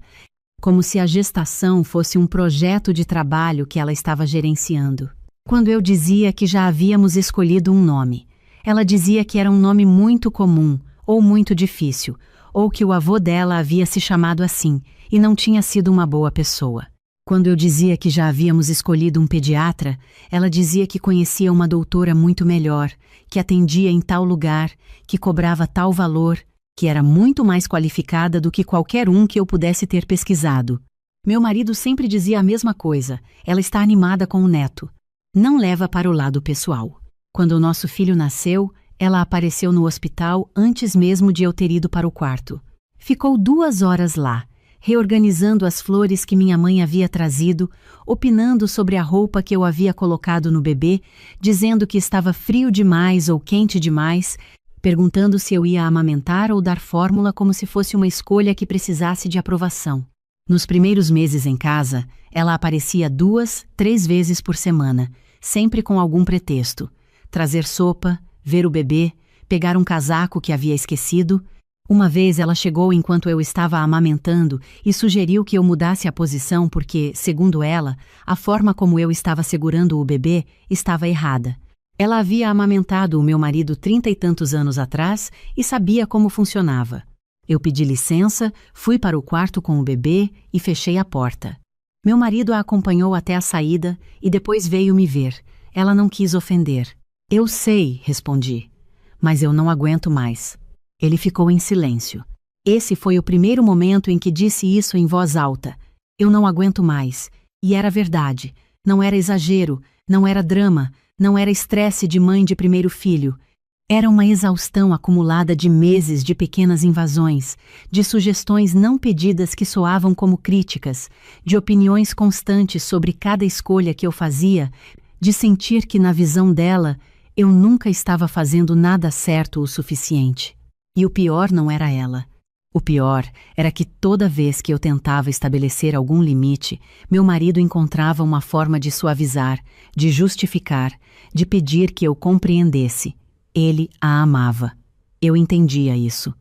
como se a gestação fosse um projeto de trabalho que ela estava gerenciando. Quando eu dizia que já havíamos escolhido um nome, ela dizia que era um nome muito comum ou muito difícil, ou que o avô dela havia se chamado assim e não tinha sido uma boa pessoa. Quando eu dizia que já havíamos escolhido um pediatra, ela dizia que conhecia uma doutora muito melhor, que atendia em tal lugar, que cobrava tal valor, que era muito mais qualificada do que qualquer um que eu pudesse ter pesquisado. Meu marido sempre dizia a mesma coisa: ela está animada com o neto. Não leva para o lado pessoal. Quando o nosso filho nasceu, ela apareceu no hospital antes mesmo de eu ter ido para o quarto. Ficou 2 horas lá, reorganizando as flores que minha mãe havia trazido, opinando sobre a roupa que eu havia colocado no bebê, dizendo que estava frio demais ou quente demais, perguntando se eu ia amamentar ou dar fórmula como se fosse uma escolha que precisasse de aprovação. Nos primeiros meses em casa, ela aparecia 2, 3 vezes por semana, sempre com algum pretexto. Trazer sopa, ver o bebê, pegar um casaco que havia esquecido. Uma vez ela chegou enquanto eu estava amamentando e sugeriu que eu mudasse a posição porque, segundo ela, a forma como eu estava segurando o bebê estava errada. Ela havia amamentado o meu marido 30 e tantos anos atrás e sabia como funcionava. Eu pedi licença, fui para o quarto com o bebê e fechei a porta. Meu marido a acompanhou até a saída e depois veio me ver. Ela não quis ofender. Eu sei, respondi, mas eu não aguento mais. Ele ficou em silêncio. Esse foi o primeiro momento em que disse isso em voz alta. Eu não aguento mais. E era verdade. Não era exagero, não era drama, não era estresse de mãe de primeiro filho. Era uma exaustão acumulada de meses de pequenas invasões, de sugestões não pedidas que soavam como críticas, de opiniões constantes sobre cada escolha que eu fazia, de sentir que na visão dela eu nunca estava fazendo nada certo o suficiente. E o pior não era ela. O pior era que toda vez que eu tentava estabelecer algum limite, meu marido encontrava uma forma de suavizar, de justificar, de pedir que eu compreendesse. Ele a amava. Eu entendia isso.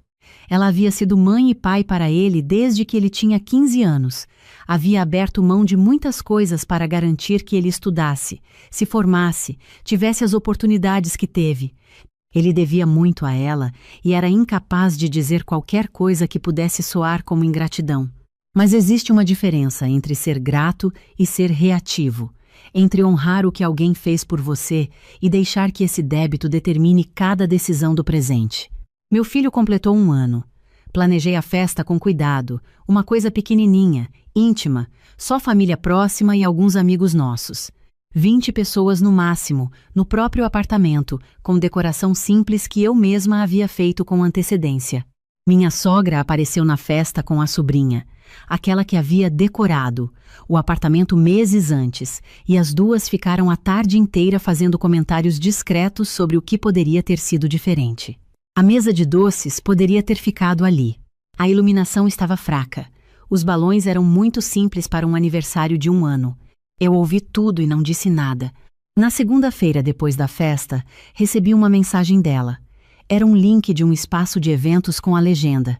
Ela havia sido mãe e pai para ele desde que ele tinha 15 anos. Havia aberto mão de muitas coisas para garantir que ele estudasse, se formasse, tivesse as oportunidades que teve. Ele devia muito a ela e era incapaz de dizer qualquer coisa que pudesse soar como ingratidão. Mas existe uma diferença entre ser grato e ser reativo, entre honrar o que alguém fez por você e deixar que esse débito determine cada decisão do presente. Meu filho completou 1 ano. Planejei a festa com cuidado, uma coisa pequenininha, íntima, só família próxima e alguns amigos nossos. 20 pessoas no máximo, no próprio apartamento, com decoração simples que eu mesma havia feito com antecedência. Minha sogra apareceu na festa com a sobrinha, aquela que havia decorado o apartamento meses antes, e as duas ficaram a tarde inteira fazendo comentários discretos sobre o que poderia ter sido diferente. A mesa de doces poderia ter ficado ali. A iluminação estava fraca. Os balões eram muito simples para um aniversário de 1 ano. Eu ouvi tudo e não disse nada. Na segunda-feira, depois da festa, recebi uma mensagem dela. Era um link de um espaço de eventos com a legenda: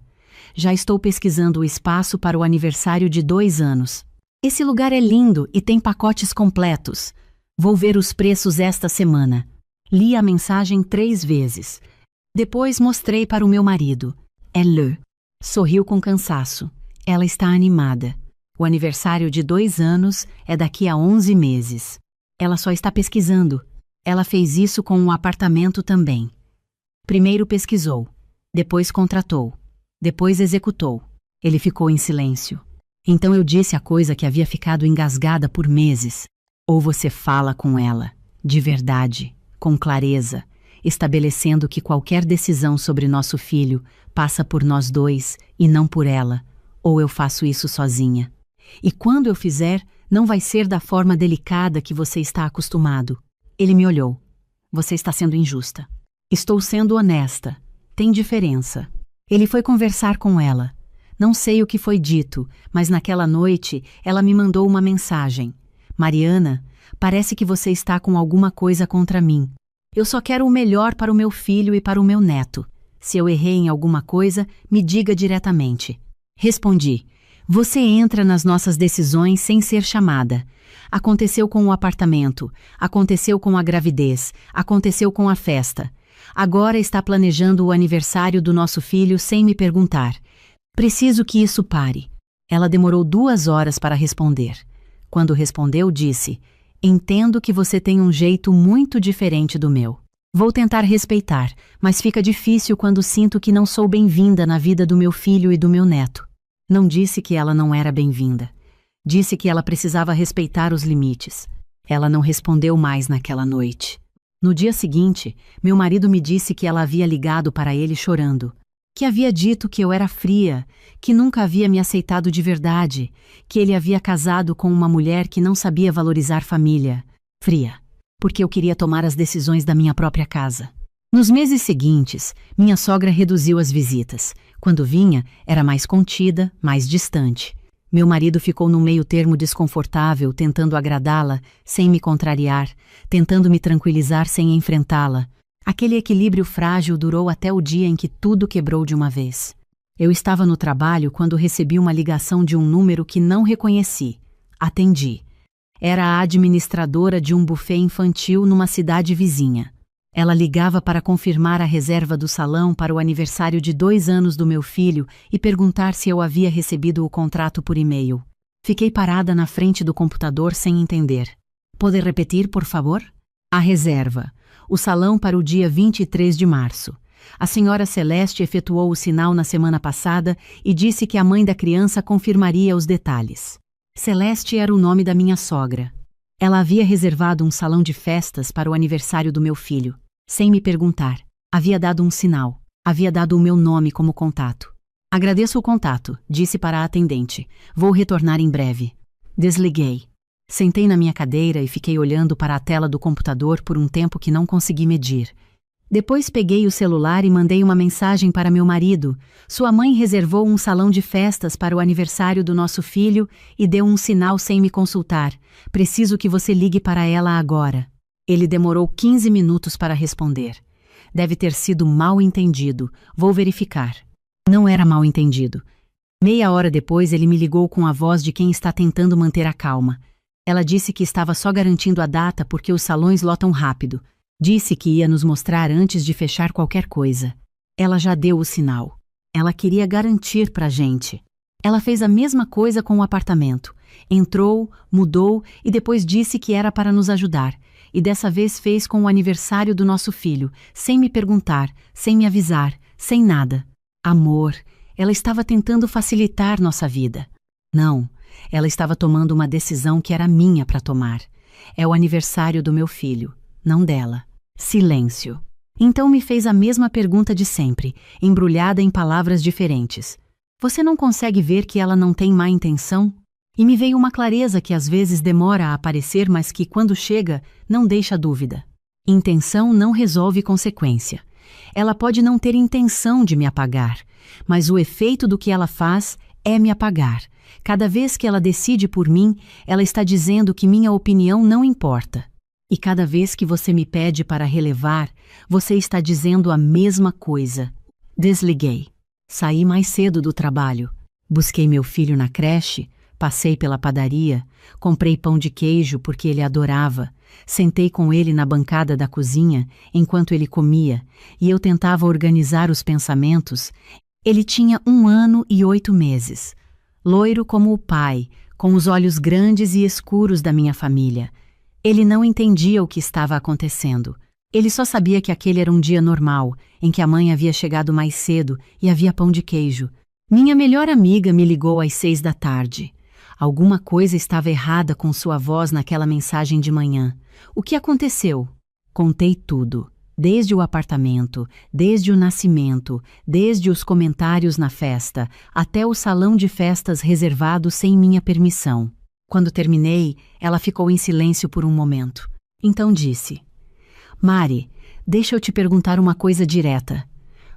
já estou pesquisando o espaço para o aniversário de 2 anos. Esse lugar é lindo e tem pacotes completos. Vou ver os preços esta semana. Li a mensagem 3 vezes. Depois mostrei para o meu marido. Elle sorriu com cansaço. Ela está animada. O aniversário de 2 anos é daqui a 11 meses. Ela só está pesquisando. Ela fez isso com um apartamento também. Primeiro pesquisou, depois contratou, depois executou. Ele ficou em silêncio. Então eu disse a coisa que havia ficado engasgada por meses. Ou você fala com ela, de verdade, com clareza, estabelecendo que qualquer decisão sobre nosso filho passa por nós dois e não por ela, ou eu faço isso sozinha. E quando eu fizer, não vai ser da forma delicada que você está acostumado. Ele me olhou. Você está sendo injusta. Estou sendo honesta. Tem diferença. Ele foi conversar com ela. Não sei o que foi dito, mas naquela noite ela me mandou uma mensagem. Mariana, parece que você está com alguma coisa contra mim. Eu só quero o melhor para o meu filho e para o meu neto. Se eu errei em alguma coisa, me diga diretamente. Respondi. Você entra nas nossas decisões sem ser chamada. Aconteceu com o apartamento, aconteceu com a gravidez, aconteceu com a festa. Agora está planejando o aniversário do nosso filho sem me perguntar. Preciso que isso pare. Ela demorou 2 horas para responder. Quando respondeu, disse: Entendo que você tem um jeito muito diferente do meu. Vou tentar respeitar, mas fica difícil quando sinto que não sou bem-vinda na vida do meu filho e do meu neto. Não disse que ela não era bem-vinda. Disse que ela precisava respeitar os limites. Ela não respondeu mais naquela noite. No dia seguinte, meu marido me disse que ela havia ligado para ele chorando, que havia dito que eu era fria, que nunca havia me aceitado de verdade, que ele havia casado com uma mulher que não sabia valorizar família. Fria, porque eu queria tomar as decisões da minha própria casa. Nos meses seguintes, minha sogra reduziu as visitas. Quando vinha, era mais contida, mais distante. Meu marido ficou num meio-termo desconfortável, tentando agradá-la, sem me contrariar, tentando me tranquilizar sem enfrentá-la. Aquele equilíbrio frágil durou até o dia em que tudo quebrou de uma vez. Eu estava no trabalho quando recebi uma ligação de um número que não reconheci. Atendi. Era a administradora de um buffet infantil numa cidade vizinha. Ela ligava para confirmar a reserva do salão para o aniversário de 2 anos do meu filho e perguntar se eu havia recebido o contrato por e-mail. Fiquei parada na frente do computador sem entender. Pode repetir, por favor? A reserva. O salão para o dia 23 de março. A senhora Celeste efetuou o sinal na semana passada e disse que a mãe da criança confirmaria os detalhes. Celeste era o nome da minha sogra. Ela havia reservado um salão de festas para o aniversário do meu filho, sem me perguntar. Havia dado um sinal. Havia dado o meu nome como contato. Agradeço o contato, disse para a atendente. Vou retornar em breve. Desliguei. Sentei na minha cadeira e fiquei olhando para a tela do computador por um tempo que não consegui medir. Depois peguei o celular e mandei uma mensagem para meu marido. Sua mãe reservou um salão de festas para o aniversário do nosso filho e deu um sinal sem me consultar. Preciso que você ligue para ela agora. Ele demorou 15 minutos para responder. Deve ter sido mal entendido. Vou verificar. Não era mal entendido. Meia hora depois ele me ligou com a voz de quem está tentando manter a calma. Ela disse que estava só garantindo a data porque os salões lotam rápido. Disse que ia nos mostrar antes de fechar qualquer coisa. Ela já deu o sinal. Ela queria garantir pra gente. Ela fez a mesma coisa com o apartamento. Entrou, mudou e depois disse que era para nos ajudar. E dessa vez fez com o aniversário do nosso filho, sem me perguntar, sem me avisar, sem nada. Amor, ela estava tentando facilitar nossa vida. Não, ela estava tomando uma decisão que era minha para tomar. É o aniversário do meu filho, não dela. Silêncio. Então me fez a mesma pergunta de sempre, embrulhada em palavras diferentes. Você não consegue ver que ela não tem má intenção? E me veio uma clareza que às vezes demora a aparecer, mas que, quando chega, não deixa dúvida. Intenção não resolve consequência. Ela pode não ter intenção de me apagar, mas o efeito do que ela faz é me apagar. Cada vez que ela decide por mim, ela está dizendo que minha opinião não importa. E cada vez que você me pede para relevar, você está dizendo a mesma coisa. Desliguei. Saí mais cedo do trabalho. Busquei meu filho na creche, Passei pela padaria, comprei pão de queijo porque ele adorava, sentei com ele na bancada da cozinha enquanto ele comia e eu tentava organizar os pensamentos. Ele tinha 1 ano e 8 meses, loiro como o pai, com os olhos grandes e escuros da minha família. Ele não entendia o que estava acontecendo. Ele só sabia que aquele era um dia normal, em que a mãe havia chegado mais cedo e havia pão de queijo. Minha melhor amiga me ligou às 6 da tarde. Alguma coisa estava errada com sua voz naquela mensagem de manhã. O que aconteceu? Contei tudo. Desde o apartamento, desde o nascimento, desde os comentários na festa, até o salão de festas reservado sem minha permissão. Quando terminei, ela ficou em silêncio por um momento. Então disse: Mari, deixa eu te perguntar uma coisa direta.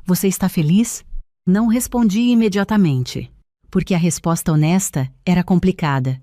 Você está feliz? Não respondi imediatamente, porque a resposta honesta era complicada.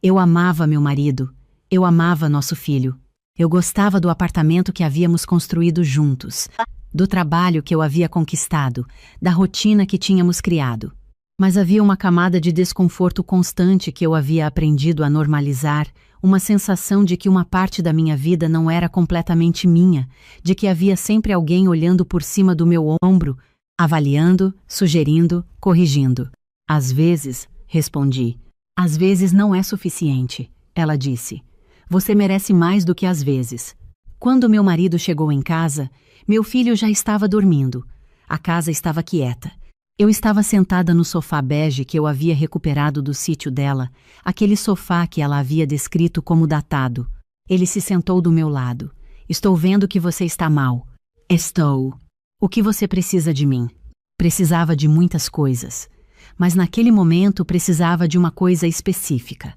Eu amava meu marido, eu amava nosso filho. Eu gostava do apartamento que havíamos construído juntos, do trabalho que eu havia conquistado, da rotina que tínhamos criado. Mas havia uma camada de desconforto constante que eu havia aprendido a normalizar, uma sensação de que uma parte da minha vida não era completamente minha, de que havia sempre alguém olhando por cima do meu ombro, avaliando, sugerindo, corrigindo. Às vezes, respondi. Às vezes não é suficiente, ela disse. Você merece mais do que às vezes. Quando meu marido chegou em casa, meu filho já estava dormindo. A casa estava quieta. Eu estava sentada no sofá bege que eu havia recuperado do sítio dela, aquele sofá que ela havia descrito como datado. Ele se sentou do meu lado. Estou vendo que você está mal. Estou. O que você precisa de mim? Precisava de muitas coisas, mas naquele momento precisava de uma coisa específica.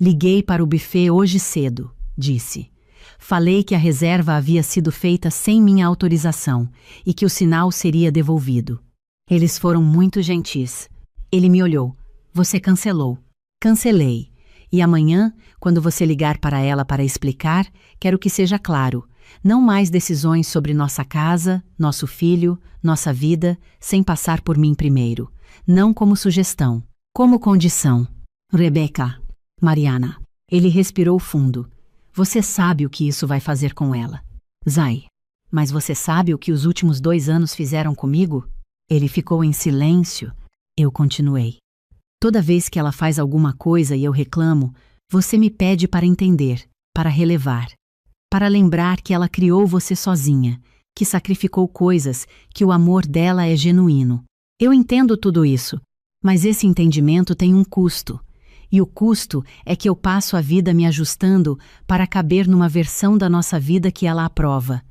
Liguei para o buffet hoje cedo, disse. Falei que a reserva havia sido feita sem minha autorização e que o sinal seria devolvido. Eles foram muito gentis. Ele me olhou. Você cancelou. Cancelei. E amanhã, quando você ligar para ela para explicar, quero que seja claro. Não mais decisões sobre nossa casa, nosso filho, nossa vida, sem passar por mim primeiro. Não como sugestão, como condição. Rebecca. Mariana. Ele respirou fundo. Você sabe o que isso vai fazer com ela. Zay. Mas você sabe o que os últimos 2 anos fizeram comigo? Ele ficou em silêncio. Eu continuei. Toda vez que ela faz alguma coisa e eu reclamo, você me pede para entender, para relevar. Para lembrar que ela criou você sozinha, que sacrificou coisas, que o amor dela é genuíno. Eu entendo tudo isso, mas esse entendimento tem um custo. E o custo é que eu passo a vida me ajustando para caber numa versão da nossa vida que ela aprova.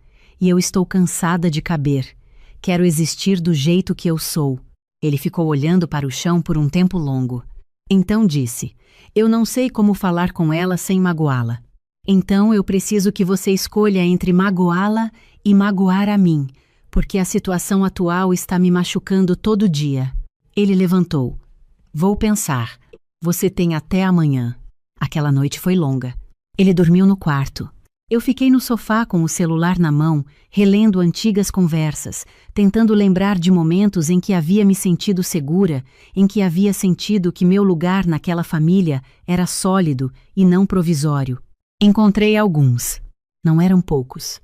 E eu estou cansada de caber. Quero existir do jeito que eu sou. Ele ficou olhando para o chão por um tempo longo. Então disse: eu não sei como falar com ela sem magoá-la. Então eu preciso que você escolha entre magoá-la e magoar a mim, porque a situação atual está me machucando todo dia. Ele levantou. Vou pensar. Você tem até amanhã. Aquela noite foi longa. Ele dormiu no quarto. Eu fiquei no sofá com o celular na mão, relendo antigas conversas, tentando lembrar de momentos em que havia me sentido segura, em que havia sentido que meu lugar naquela família era sólido e não provisório. Encontrei alguns. Não eram poucos,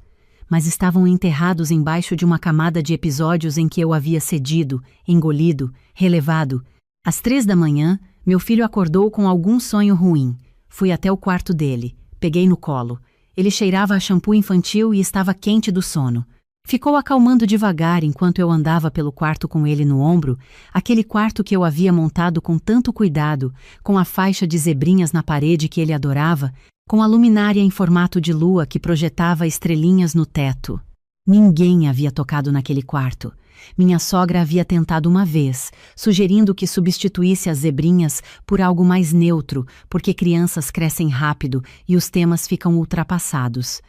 mas estavam enterrados embaixo de uma camada de episódios em que eu havia cedido, engolido, relevado. Às 3 da manhã, meu filho acordou com algum sonho ruim. Fui até o quarto dele, peguei no colo. Ele cheirava a shampoo infantil e estava quente do sono. Ficou acalmando devagar enquanto eu andava pelo quarto com ele no ombro, aquele quarto que eu havia montado com tanto cuidado, com a faixa de zebrinhas na parede que ele adorava, com a luminária em formato de lua que projetava estrelinhas no teto. Ninguém havia tocado naquele quarto. Minha sogra havia tentado uma vez, sugerindo que substituísse as zebrinhas por algo mais neutro, porque crianças crescem rápido e os temas ficam ultrapassados.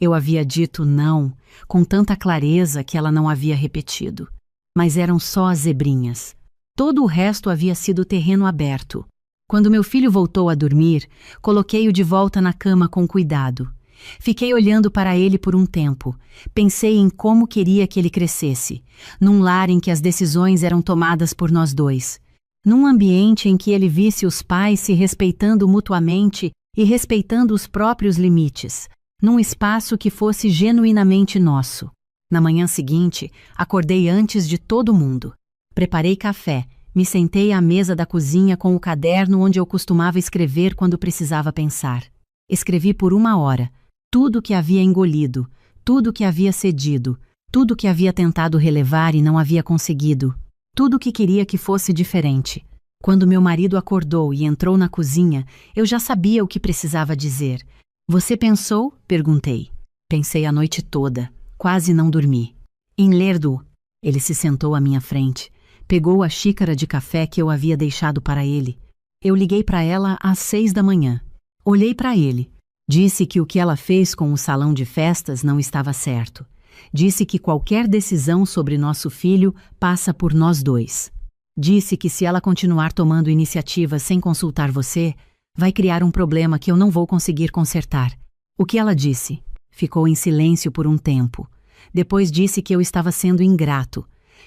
Eu havia dito não, com tanta clareza que ela não havia repetido. Mas eram só as zebrinhas. Todo o resto havia sido terreno aberto. Quando meu filho voltou a dormir, coloquei-o de volta na cama com cuidado. Fiquei olhando para ele por um tempo. Pensei em como queria que ele crescesse, num lar em que as decisões eram tomadas por nós dois. num ambiente em que ele visse os pais se respeitando mutuamente e respeitando os próprios limites, num espaço que fosse genuinamente nosso. Na manhã seguinte, acordei antes de todo mundo. Preparei café, me sentei à mesa da cozinha com o caderno onde eu costumava escrever quando precisava pensar. Escrevi por 1 hora, tudo o que havia engolido, tudo o que havia cedido, tudo o que havia tentado relevar e não havia conseguido, tudo o que queria que fosse diferente. Quando meu marido acordou e entrou na cozinha, eu já sabia o que precisava dizer. Você pensou? Perguntei. Pensei a noite toda. Quase não dormi. Em ler-do. Ele se sentou à minha frente. Pegou a xícara de café que eu havia deixado para ele. Eu liguei para ela às 6 da manhã. Olhei para ele. Disse que o que ela fez com o salão de festas não estava certo. Disse que qualquer decisão sobre nosso filho passa por nós dois. Disse que se ela continuar tomando iniciativa sem consultar você, vai criar um problema que eu não vou conseguir consertar. O que ela disse? Ficou em silêncio por um tempo. Depois disse que eu estava sendo ingrato,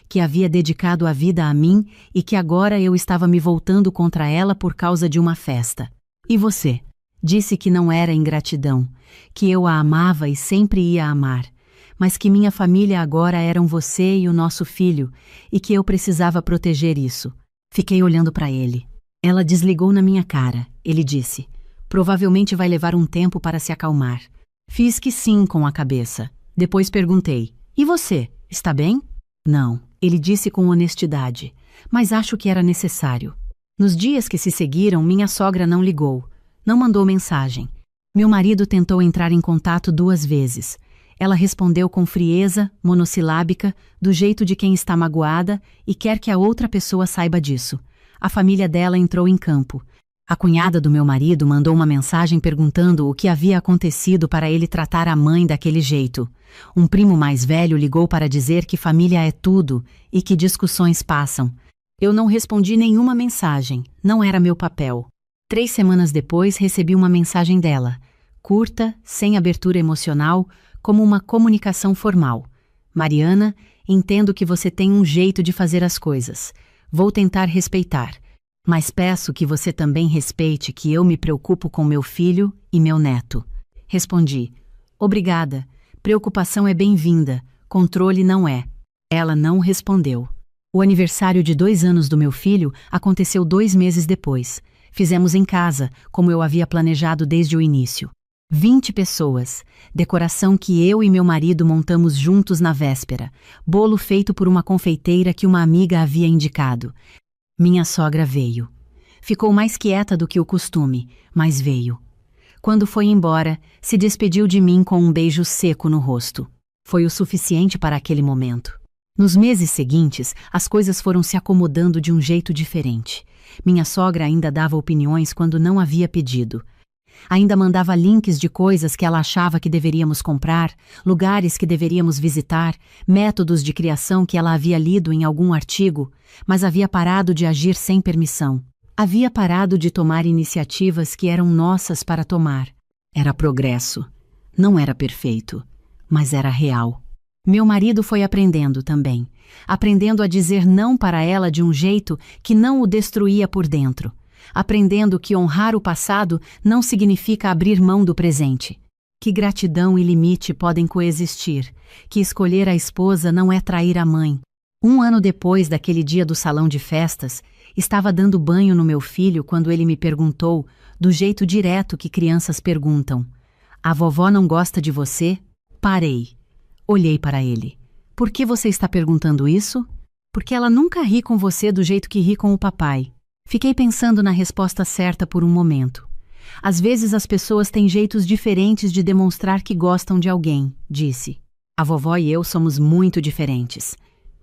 que havia dedicado a vida a mim e que agora eu estava me voltando contra ela por causa de uma festa. E você? Disse que não era ingratidão, que eu a amava e sempre ia amar, mas que minha família agora eram você e o nosso filho, e que eu precisava proteger isso. Fiquei olhando para ele. Ela desligou na minha cara. Ele disse, provavelmente vai levar um tempo para se acalmar. Fiz que sim com a cabeça. Depois perguntei, e você, está bem? Não, ele disse com honestidade, mas acho que era necessário. Nos dias que se seguiram, minha sogra não ligou, não mandou mensagem. Meu marido tentou entrar em contato 2 vezes. Ela respondeu com frieza, monossilábica, do jeito de quem está magoada e quer que a outra pessoa saiba disso. A família dela entrou em campo. A cunhada do meu marido mandou uma mensagem perguntando o que havia acontecido para ele tratar a mãe daquele jeito. Um primo mais velho ligou para dizer que família é tudo e que discussões passam. Eu não respondi nenhuma mensagem, não era meu papel. 3 semanas depois recebi uma mensagem dela, curta, sem abertura emocional, como uma comunicação formal. Mariana, entendo que você tem um jeito de fazer as coisas. Vou tentar respeitar, mas peço que você também respeite que eu me preocupo com meu filho e meu neto. Respondi, obrigada, preocupação é bem-vinda, controle não é. Ela não respondeu. O aniversário de 2 anos do meu filho aconteceu 2 meses depois. Fizemos em casa, como eu havia planejado desde o início. 20 pessoas, decoração que eu e meu marido montamos juntos na véspera, bolo feito por uma confeiteira que uma amiga havia indicado. Minha sogra veio. Ficou mais quieta do que o costume, mas veio. Quando foi embora, se despediu de mim com um beijo seco no rosto. Foi o suficiente para aquele momento. Nos meses seguintes, as coisas foram se acomodando de um jeito diferente. Minha sogra ainda dava opiniões quando não havia pedido. Ainda mandava links de coisas que ela achava que deveríamos comprar, lugares que deveríamos visitar, métodos de criação que ela havia lido em algum artigo, mas havia parado de agir sem permissão. Havia parado de tomar iniciativas que eram nossas para tomar. Era progresso. Não era perfeito, mas era real. Meu marido foi aprendendo também, aprendendo a dizer não para ela de um jeito que não o destruía por dentro. Aprendendo que honrar o passado não significa abrir mão do presente, que gratidão e limite podem coexistir, que escolher a esposa não é trair a mãe. 1 ano depois daquele dia do salão de festas, estava dando banho no meu filho quando ele me perguntou, do jeito direto que crianças perguntam, a vovó não gosta de você? Parei. Olhei para ele. Por que você está perguntando isso? Porque ela nunca ri com você do jeito que ri com o papai. Fiquei pensando na resposta certa por um momento. Às vezes as pessoas têm jeitos diferentes de demonstrar que gostam de alguém, disse. A vovó e eu somos muito diferentes.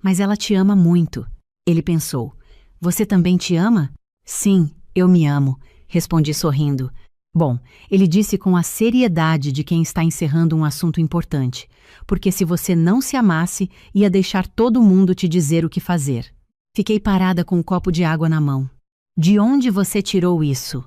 Mas ela te ama muito. Ele pensou. Você também te ama? Sim, eu me amo, respondi sorrindo. Bom, ele disse com a seriedade de quem está encerrando um assunto importante, porque se você não se amasse, ia deixar todo mundo te dizer o que fazer. Fiquei parada com um copo de água na mão. De onde você tirou isso?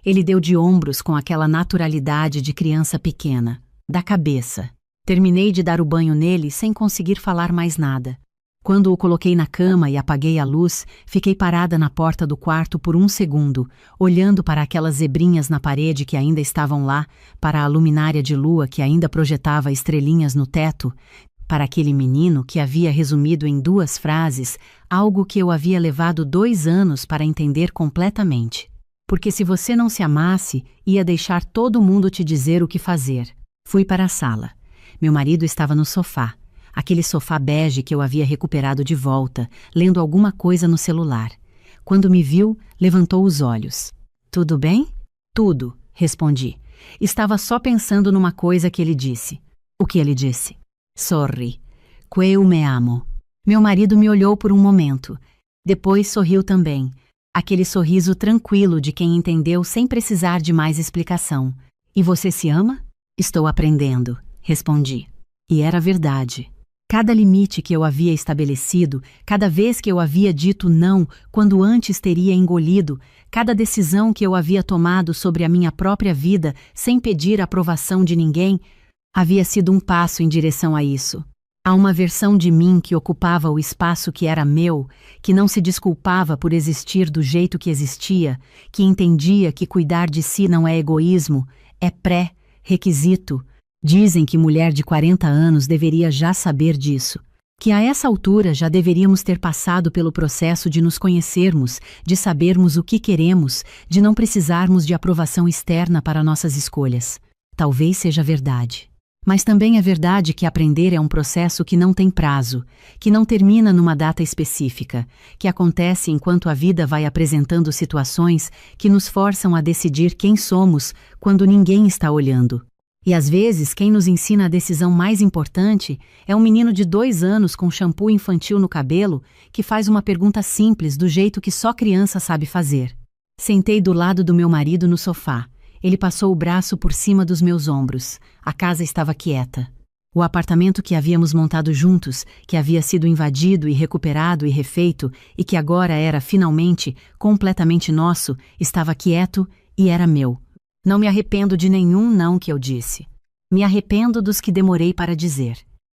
Ele deu de ombros com aquela naturalidade de criança pequena, da cabeça. Terminei de dar o banho nele sem conseguir falar mais nada. Quando o coloquei na cama e apaguei a luz, fiquei parada na porta do quarto por um segundo, olhando para aquelas zebrinhas na parede que ainda estavam lá, para a luminária de lua que ainda projetava estrelinhas no teto, para aquele menino que havia resumido em 2 frases algo que eu havia levado 2 anos para entender completamente. Porque se você não se amasse, ia deixar todo mundo te dizer o que fazer. Fui para a sala. Meu marido estava no sofá. Aquele sofá bege que eu havia recuperado de volta, lendo alguma coisa no celular. Quando me viu, levantou os olhos. Tudo bem? Tudo, respondi. Estava só pensando numa coisa que ele disse. O que ele disse? Sorri. Eu me amo. Meu marido me olhou por um momento. Depois sorriu também. Aquele sorriso tranquilo de quem entendeu sem precisar de mais explicação. E você se ama? Estou aprendendo, respondi. E era verdade. Cada limite que eu havia estabelecido, cada vez que eu havia dito não, quando antes teria engolido, cada decisão que eu havia tomado sobre a minha própria vida sem pedir a aprovação de ninguém, havia sido um passo em direção a isso. A uma versão de mim que ocupava o espaço que era meu, que não se desculpava por existir do jeito que existia, que entendia que cuidar de si não é egoísmo, é pré-requisito. Dizem que mulher de 40 anos deveria já saber disso, que a essa altura já deveríamos ter passado pelo processo de nos conhecermos, de sabermos o que queremos, de não precisarmos de aprovação externa para nossas escolhas. Talvez seja verdade. Mas também é verdade que aprender é um processo que não tem prazo, que não termina numa data específica, que acontece enquanto a vida vai apresentando situações que nos forçam a decidir quem somos quando ninguém está olhando. E às vezes quem nos ensina a decisão mais importante é um menino de 2 anos com shampoo infantil no cabelo que faz uma pergunta simples do jeito que só criança sabe fazer. Sentei do lado do meu marido no sofá. Ele passou o braço por cima dos meus ombros. A casa estava quieta. O apartamento que havíamos montado juntos, que havia sido invadido e recuperado e refeito e que agora era finalmente completamente nosso, estava quieto e era meu. Não me arrependo de nenhum não que eu disse. Me arrependo dos que demorei para dizer.